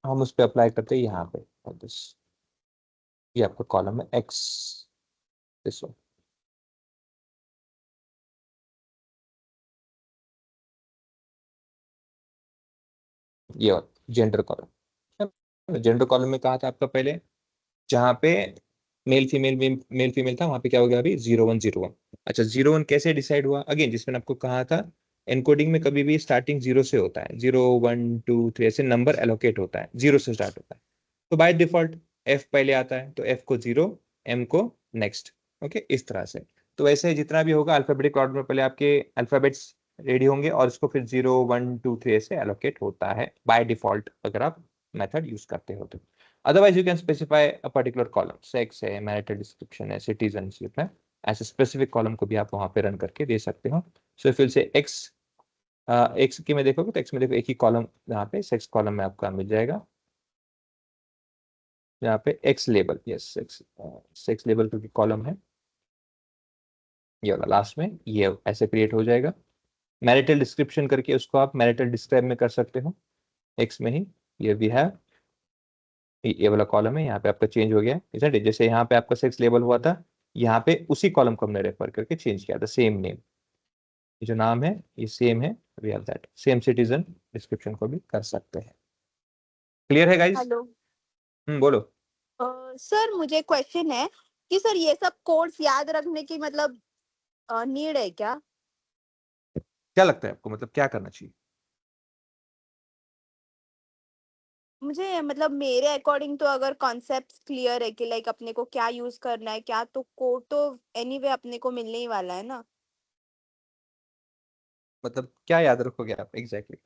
A: हम उस पर अप्लाई करते हैं यहाँ पे, दिस, ये आपका कॉलम है एक्स, दिस वन। ये जेंडर कॉलम, जेंडर कॉलम में कहा था आपका पहले, जहाँ पे मेल फीमेल था, वहां पे क्या हो गया अभी 0101। अच्छा 01 कैसे डिसाइड हुआ, अगेन जिसमें आपको कहा था एनकोडिंग में कभी भी स्टार्टिंग 0 से होता है, 0 1 2 3 ऐसे नंबर एलोकेट होता है, 0 से स्टार्ट होता है। तो बाय डिफॉल्ट F पहले आता है, तो F को 0, M को नेक्स्ट। ओके, इस तरह से। तो वैसे जितना भी होगा अल्फाबेटिक ऑर्डर में पहले आपके अल्फाबेट्स रेडी होंगे और इसको फिर 0 1 2 3 ऐसे एलोकेट होता है बाय डिफॉल्ट, अगर आप मेथड यूज करते हो तो। Otherwise you can specify a particular column, sex है, मैरिटल डिस्क्रिप्शन है, सिटीजनशिप है, ऐसे स्पेसिफिक कॉलम को भी आप वहां पे रन करके दे सकते हो। सो फिर से एक्स की में देखोगे तो एक्स में देखो एक ही कॉलम यहाँ पे सेक्स कॉलम में आपका मिल जाएगा, यहाँ पे x label, yes sex label क्योंकि कॉलम है, ये वाला लास्ट में ये ऐसे क्रिएट हो जाएगा। मैरिटल डिस्क्रिप्शन करके उसको आप मैरिटल डिस्क्राइब में कर सकते हो एक्स में ही। ये भी है, ये वाला कॉलम है, यहाँ पे आपका चेंज हो गया है, isn't it? जैसे यहाँ पे आपका सेक्स लेबल हुआ था, यहाँ पे उसी कॉलम को हमने रेफर करके चेंज किया था, सेम नेम, ये जो नाम है ये सेम है, we have that same citizen description को भी कर सकते हैं। क्लियर है गाइस?
E: हेलो
A: बोलो।
E: सर, मुझे क्वेश्चन है कि सर ये सब कोड्स याद रखने की मतलब नीड है क्या?
A: क्या लगता है आपको, मतलब क्या करना चाहिए?
E: मुझे मतलब मेरे अकॉर्डिंग तो अगर कॉन्सेप्ट्स क्लियर है कि लाइक अपने को क्या यूज करना है क्या, तो कोड तो एनीवे अपने को मिलने ही वाला है ना।
A: मतलब क्या याद रखोगे आप एग्जैक्टली?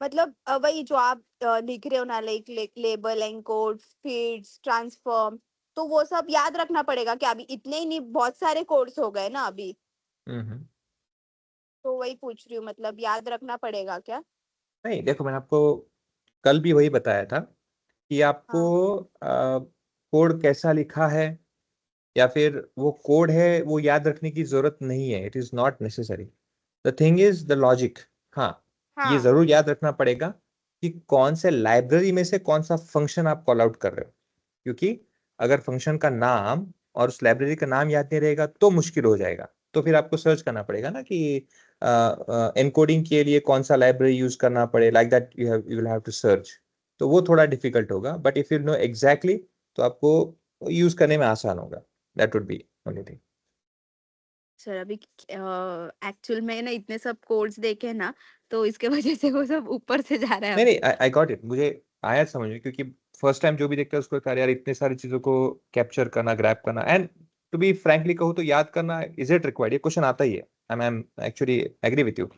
E: मतलब वही जो आप लिख रहे हो ना, like label, encode, feeds, transform, तो वो सब याद रखना पड़ेगा क्या? अभी इतने ही नहीं, बहुत सारे कोड्स हो गए ना अभी, तो वही पूछ रही हूँ, मतलब याद रखना पड़ेगा क्या?
A: नहीं देखो, मैंने आपको कल भी वही बताया था कि आपको
E: हाँ।
A: कोड कैसा लिखा है या फिर वो कोड है वो याद रखने की जरूरत नहीं है, it is not necessary. The thing is the logic. हाँ, ये
E: हाँ।
A: जरूर याद रखना पड़ेगा कि कौन से लाइब्रेरी में से कौन सा फंक्शन आप कॉल आउट कर रहे हो, क्योंकि अगर फंक्शन का नाम और उस लाइब्रेरी का नाम याद नहीं रहेगा तो मुश्किल हो जाएगा। तो फिर आपको सर्च करना पड़ेगा ना कि एनकोडिंग के लिए कौन सा लाइब्रेरी यूज करना पड़े, like that you will have to search. तो वो थोड़ा डिफिकल्ट होगा, but if you know exactly तो आपको यूज करने में आसान होगा। That would be only thing.
E: Sir अभी एक्चुअल में ना इतने सब कोड्स देखे ना, तो इसके वजह से वो सब ऊपर से जा रहा है
A: नहीं
E: अभी।
A: नहीं, आई गॉट इट, मुझे आया समझ में, क्योंकि फर्स्ट टाइम जो भी देखता है उसको लगता है यार इतने सारी चीजों को कैप्चर करना, ग्रैब करना, एंड टू बी फ्रैंकली कहूँ तो याद करना इज इट रिक्वायर्ड, ये क्वेश्चन आता ही है। I am actually agree with you.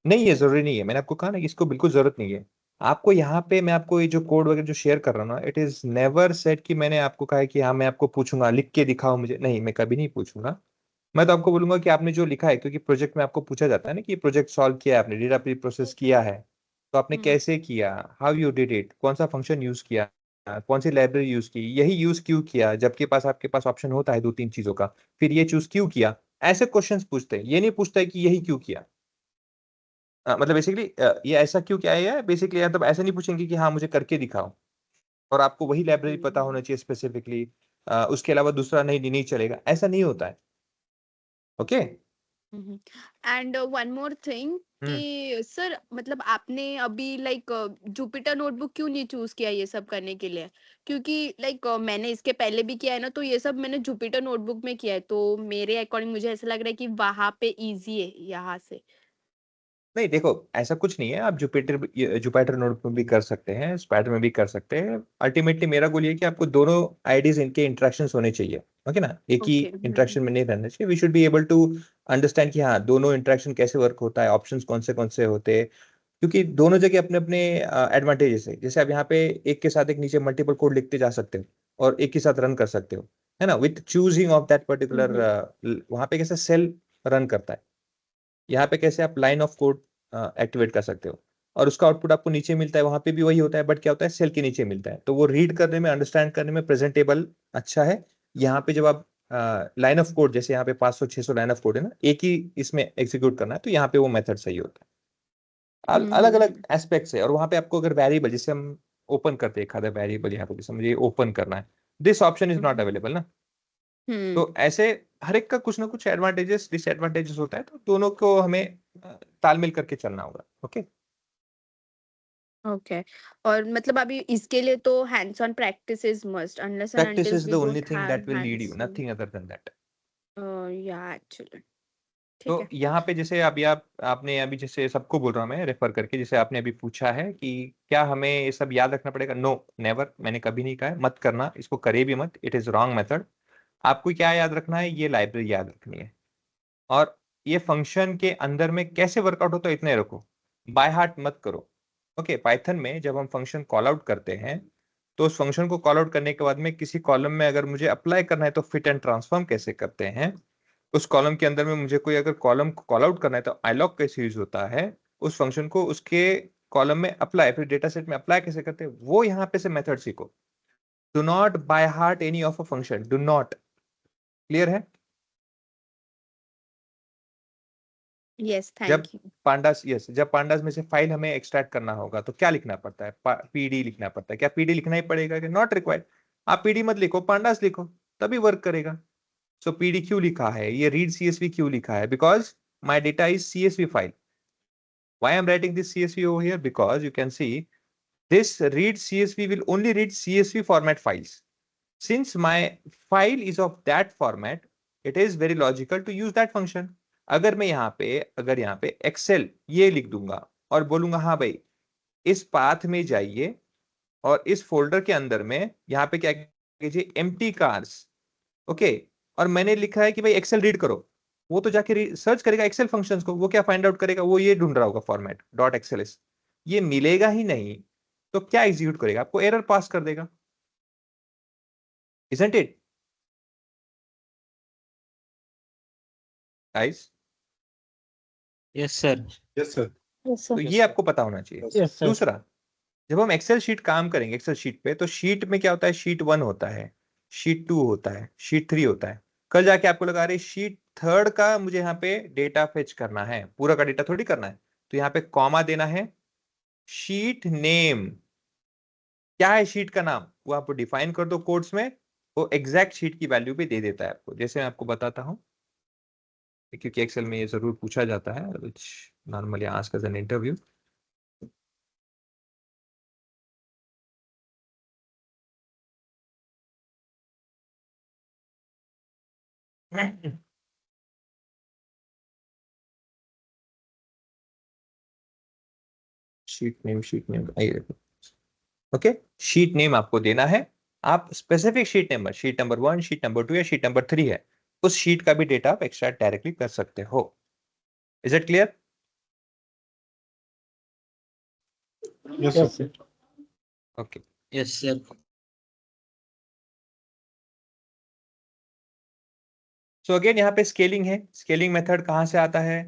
A: नहीं, ये जरूरी नहीं है, मैंने आपको कहा ना कि इसको बिल्कुल जरूरत नहीं है। आपको यहाँ पे मैं आपको ये जो कोड वगैरह जो शेयर कर रहा हूँ ना, इट इज नेवर सेट कि मैंने आपको कहा है कि हाँ मैं आपको पूछूंगा लिख के दिखाओ मुझे, नहीं मैं कभी नहीं पूछूंगा। मैं तो आपको बोलूंगा कि आपने जो लिखा है, क्योंकि प्रोजेक्ट में आपको पूछा जाता है ना कि प्रोजेक्ट सॉल्व किया है आपने, डेटा प्री प्रोसेस किया है, तो आपने कैसे किया, हाउ यू डिड इट, कौन सा फंक्शन यूज किया, कौन सी लाइब्रेरी यूज की, यही यूज क्यों किया, जबकि पास आपके पास ऑप्शन होता है 2 3 चीजों का, फिर ये चूज क्यों किया। ऐसे क्वेश्चंस पूछते हैं, ये नहीं पूछता है कि यही क्यों किया। मतलब बेसिकली ये ऐसा क्यों किया है, बेसिकली मतलब ऐसा नहीं पूछेंगे कि हाँ मुझे करके दिखाओ, और आपको वही लाइब्रेरी पता होना चाहिए स्पेसिफिकली, उसके अलावा दूसरा नहीं नहीं चलेगा, ऐसा नहीं होता है। Okay.
E: And one more thing कि सर मतलब आपने अभी लाइक जुपिटर नोटबुक क्यों नहीं चूज किया ये सब करने के लिए? क्योंकि लाइक मैंने इसके पहले भी किया है ना, तो ये सब मैंने जुपिटर नोटबुक में किया है, तो मेरे अकॉर्डिंग मुझे ऐसा लग रहा है कि वहां पे इजी है यहाँ से।
A: नहीं देखो, ऐसा कुछ नहीं है, आप जुपिटर नोटबुक में भी कर सकते हैं, स्पाइडर में भी कर सकते हैं। अल्टीमेटली मेरा गोल ये है कि आपको दोनों आईडीज इनके इंटरेक्शंस होने चाहिए। ओके ना, एक ही
E: ओके।
A: इंटरेक्शन में नहीं रहना चाहिए। We should be able to understand कि हाँ दोनों इंटरेक्शन कैसे वर्क होता है, ऑप्शंस कौन से होते हैं, क्योंकि दोनों जगह अपने अपने एडवांटेजेस है। जैसे आप यहाँ पे एक के साथ एक नीचे मल्टीपल कोड लिखते जा सकते हो और एक के साथ रन कर सकते हो, है ना, with choosing of that particular. वहां पे कैसे सेल रन करता है, यहाँ पे कैसे आप लाइन ऑफ कोड एक्टिवेट कर सकते हो, और उसका आउटपुट आपको नीचे मिलता है, वहां पे भी वही होता है, बट क्या होता है सेल के नीचे मिलता है, तो वो रीड करने में, अंडरस्टैंड करने में प्रेजेंटेबल अच्छा है। यहाँ पे जब आप लाइन ऑफ कोड, जैसे यहाँ पे 500 600 लाइन ऑफ कोड है ना, एक ही इसमें एग्जीक्यूट करना है, तो यहाँ पे वो मेथड सही होता है। अलग अलग एस्पेक्ट्स है, और वहां पे आपको अगर वेरिएबल, जैसे हम ओपन करते हैं एक वेरिएबल, यहाँ पे जैसे मुझे ओपन करना है, this option is not available ना। तो ऐसे हर एक का कुछ ना कुछ एडवांटेजेस डिसएडवांटेजेस होता है, तो दोनों को हमें तालमेल करके चलना होगा। ओके।
E: ओके। और मतलब अभी इसके लिए तो hands on practice is must, unless and
A: practice
E: until
A: is the
E: we
A: only
E: don't
A: thing
E: have
A: that will lead you,
E: hands.
A: Nothing other than that.
E: या एक्चुअली ठीक
A: तो
E: है।
A: यहाँ पे जैसे अभी आपने अभी जैसे सबको बोल रहा हूँ मैं रेफर करके, जैसे आपने अभी पूछा है कि क्या हमें ये सब याद रखना पड़ेगा, नो नेवर, मैंने कभी नहीं कहा है मत करना, इसको करे भी मत, इट इज रॉन्ग मेथड। आपको क्या याद रखना है, ये लाइब्रेरी याद रखनी है, और ये फंक्शन के अंदर में कैसे वर्कआउट होता है इतने रखो, बाय हार्ट मत करो। ओके, पाइथन में जब हम फंक्शन कॉल आउट करते हैं तो उस फंक्शन को कॉल आउट करने के बाद में किसी कॉलम में अगर मुझे अप्लाई करना है तो फिट एंड ट्रांसफॉर्म कैसे करते हैं, उस कॉलम के अंदर में मुझे कोई अगर कॉलम को कॉल आउट करना है तो आईलॉग कैसे यूज होता है, उस फंक्शन को उसके कॉलम में अप्लाई, फिर डेटा सेट में अप्लाई कैसे करते हैं, वो यहाँ पे से मेथड सीखो। Do not by heart any of a function, do not. Clear है?
E: यस,
A: जब
E: थैंक यू।
A: पांडास, यस, जब पांडास में से फाइल हमें एक्सट्रैक्ट करना होगा तो क्या लिखना पड़ता है, पीडी लिखना पड़ता है। क्या पीडी लिखना ही पड़ेगा कि नॉट रिक्वायर्ड? आप पीडी मत लिखो, पांडास लिखो, तभी वर्क करेगा। सो पीडी क्यों लिखा है, ये रीड सीएसवी क्यों लिखा है, because my data is CSV file. Why I'm writing this CSV over here? Because you can see this read CSV will only read CSV format files. Since my file is of that format, it is very logical to use that function. अगर मैं अगर यहाँ पे Excel ये लिख दूंगा और बोलूंगा हाँ भाई इस पाथ में जाइए और इस फोल्डर के अंदर में यहाँ पे क्या कीजिए, एम्प्टी कार्स। ओके, और मैंने लिखा है कि भाई एक्सेल रीड करो, वो तो जाके सर्च करेगा एक्सेल फंक्शंस को, वो क्या फाइंड आउट करेगा, वो ये ढूंढ रहा होगा फॉर्मेट डॉट एक्सएलएस, ये मिलेगा ही नहीं, तो क्या एग्जीक्यूट करेगा, आपको एरर पास कर देगा। Isn't it guys?
B: Yes sir.
C: Yes, sir.
E: Yes
A: तो
E: सर।
A: ये आपको पता होना चाहिए।
C: Yes.
D: Yes sir.
A: दूसरा, जब हम एक्सेल शीट काम करेंगे एक्सेल शीट पे, तो शीट में क्या होता है, शीट 1 होता है, शीट 2 होता है, शीट 3 होता है। कल जाके आपको लगा रही शीट 3 का मुझे यहाँ पे डेटा फेच करना है, पूरा का डेटा थोड़ी करना है, तो यहाँ पे कॉमा देना है, शीट नेम, क्या है शीट का नाम वो आप डिफाइन कर दो कोड्स में, वो एग्जैक्ट शीट की वैल्यू भी दे देता है आपको, जैसे मैं आपको बताता हूँ, क्योंकि एक्सेल में ये जरूर पूछा जाता है, which normally asked as an interview. Sheet name okay, sheet name आपको देना है, आप specific sheet number, sheet number 1, sheet number 2 या शीट नंबर 3 है, उस शीट का भी डेटा आप एक्सट्रैक्ट डायरेक्टली कर सकते हो। Is it clear?
C: Yes,
D: yes
C: sir.
D: Sir.
A: Okay,
B: yes sir.
A: So again यहाँ पे स्केलिंग है, स्केलिंग मेथड कहाँ से आता है,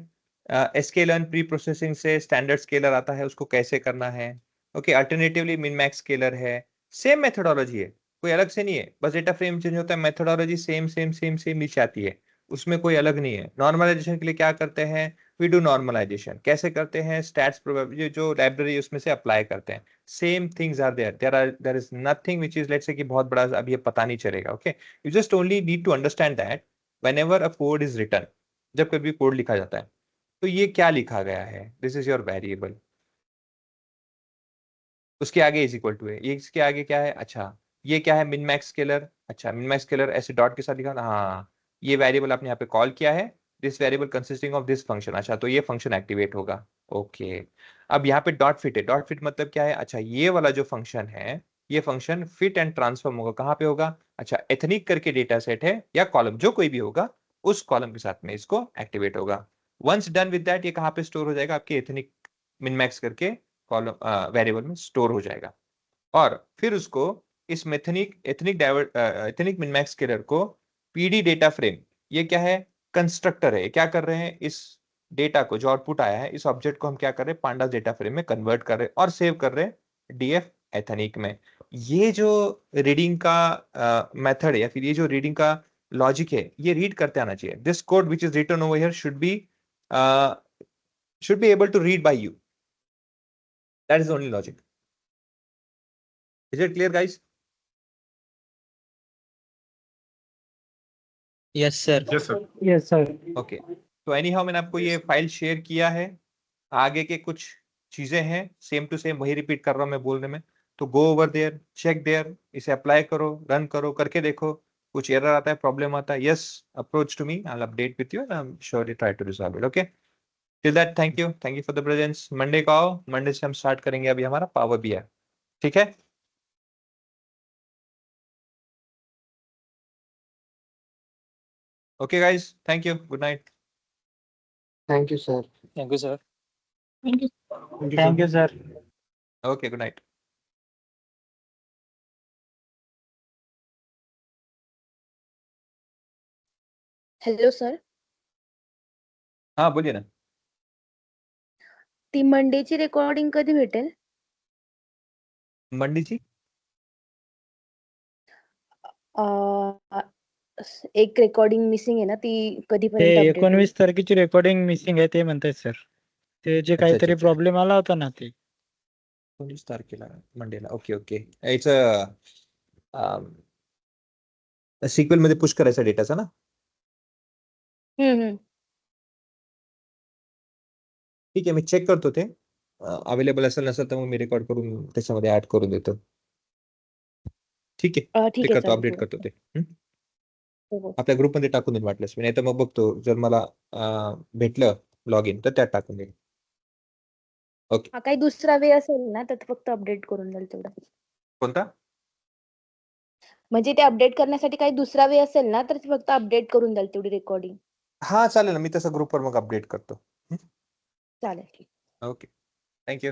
A: स्केलर्न प्री प्रोसेसिंग से स्टैंडर्ड स्केलर आता है, उसको कैसे करना है। Okay, alternatively min max scalar है, सेम मेथोडोलॉजी है, कोई अलग से नहीं है, बस डेटा फ्रेम चेंज होता है, methodology same same same same नीचे आती है, उसमें कोई अलग नहीं है। नॉर्मलाइजेशन के लिए क्या करते हैं, वी डू नॉर्मलाइजेशन, कैसे करते हैं, स्टैट्स प्रोबेबिलिटी जो लाइब्रेरी उसमें से अप्लाई करते हैं, same things are there is nothing which is let's say कि बहुत बड़ा अब ये पता नहीं चलेगा। Okay, you just only need to understand that whenever a code is written, जब कभी कोड लिखा जाता है तो ये क्या लिखा गया है, दिस इज योर वेरिएबल, उसके आगे इज इक्वल टू है, ये इसके आगे क्या है, अच्छा ये क्या है, मिन मैक्स स्केलर, अच्छा मिन मैक्स स्केलर ऐसे डॉट के साथ लिखा ना, हाँ ये वेरिएबल आपने यहाँ पे कॉल किया है, this variable consisting of this function, अच्छा तो ये फंक्शन एक्टिवेट होगा। ओके, अब यहाँ पे डॉट फिट है, डॉट फिट मतलब क्या है, अच्छा ये वाला जो फंक्शन है ये फंक्शन फिट एंड ट्रांसफॉर्म होगा, कहाँ पे होगा, अच्छा एथनिक करके डेटा सेट है या कॉलम जो कोई भी होगा उस कॉलम के साथ में इसको एक्टिवेट होगा। वंस डन विद दैट ये कहाँ पे स्टोर हो जाएगा, आपके एथनिक मिन मैक्स करके कॉलम वेरिएबल में स्टोर हो जाएगा, और फिर उसको इस एथनिक मिन मैक्स स्केलर को पीडी डेटा फ्रेम, ये क्या है, कंस्ट्रक्टर है, क्या कर रहे हैं, इस डेटा को जो आउटपुट आया है इस ऑब्जेक्ट को हम क्या कर रहे हैं, पांडास डेटा फ्रेम में कन्वर्ट कर रहे हैं और सेव कर रहे हैं डीएफ एथनिक में। ये जो रीडिंग का मेथड है या फिर ये जो रीडिंग का लॉजिक है ये रीड करते आना चाहिए, this code which is written over here should be able to read by you, that is only logic. Is it clear guys?
B: Yes sir.
C: Yes, sir.
D: Yes sir.
A: Okay, तो anyhow मैंने आपको ये file share किया है, आगे के कुछ चीजें हैं सेम टू सेम वही रिपीट कर रहा हूं मैं बोलने में, तो go over there, check there, इसे अप्लाई करो, रन करो, करके देखो, कुछ एरर आता है, प्रॉब्लम आता है, yes approach to me, I will update with you and I am surely try to resolve it. Okay, till that thank you for the presence. Monday का आओ, मंडे से हम स्टार्ट करेंगे अभी हमारा पावर BI. ठीक है. Okay guys, thank you, good night.
F: Thank you, sir.
B: Thank you sir.
D: Thank you sir.
A: Okay, good night.
G: Hello sir,
A: हाँ बोलिए ना.
G: ती मंडेची रेकॉर्डिंग कधी भेटेल?
A: मंडी जी.
G: एक रेकॉर्डिंग मिसिंग आहे ना, ती
D: ते
G: कधीपर्यंत अपडेट होईल?
D: 19 तारखेची रेकॉर्डिंग मिसिंग आहे ते म्हणतायत सर. ते जे
A: अच्छा,
D: काहीतरी
A: अच्छा.
D: प्रॉब्लेम आला होता ना ते.
A: 19 तारखेला मंडेला. ओके. इट्स सिक्वल मध्ये पुश करायचा डेटाचा ना.
G: हम्म.
A: ठीक आहे, मी चेक करतो ते अवेलेबल असेल नसेल तर मग मी रेकॉर्ड करून त्याच्यामध्ये ऍड करून देतो. ठीक आहे, ते
G: ठीक आहे
A: करतो,
G: चालेल.
A: अपडेट
G: हो.
A: करतो ते.
G: हो.
A: आपल्या ग्रुपमध्ये टाकून देईन वाटल्यास मी, नाही तर मग बघतो जर मला भेटलं लॉग इन तर त्यात टाकून देईन. ओके.
G: हा काही दुसरा वे असेल ना, तर फक्त अपडेट करून द्याल तेवढं.
A: कोणता?
G: म्हणजे ते अपडेट करण्यासाठी काही दुसरा वे असेल ना, तर ते फक्त अपडेट करून द्याल तेवढी रेकॉर्डिंग.
A: हा चालेल ना, मी तसं ग्रुपवर मग अपडेट करतो.
G: चालेल. ठीक.
A: Okay, thank you.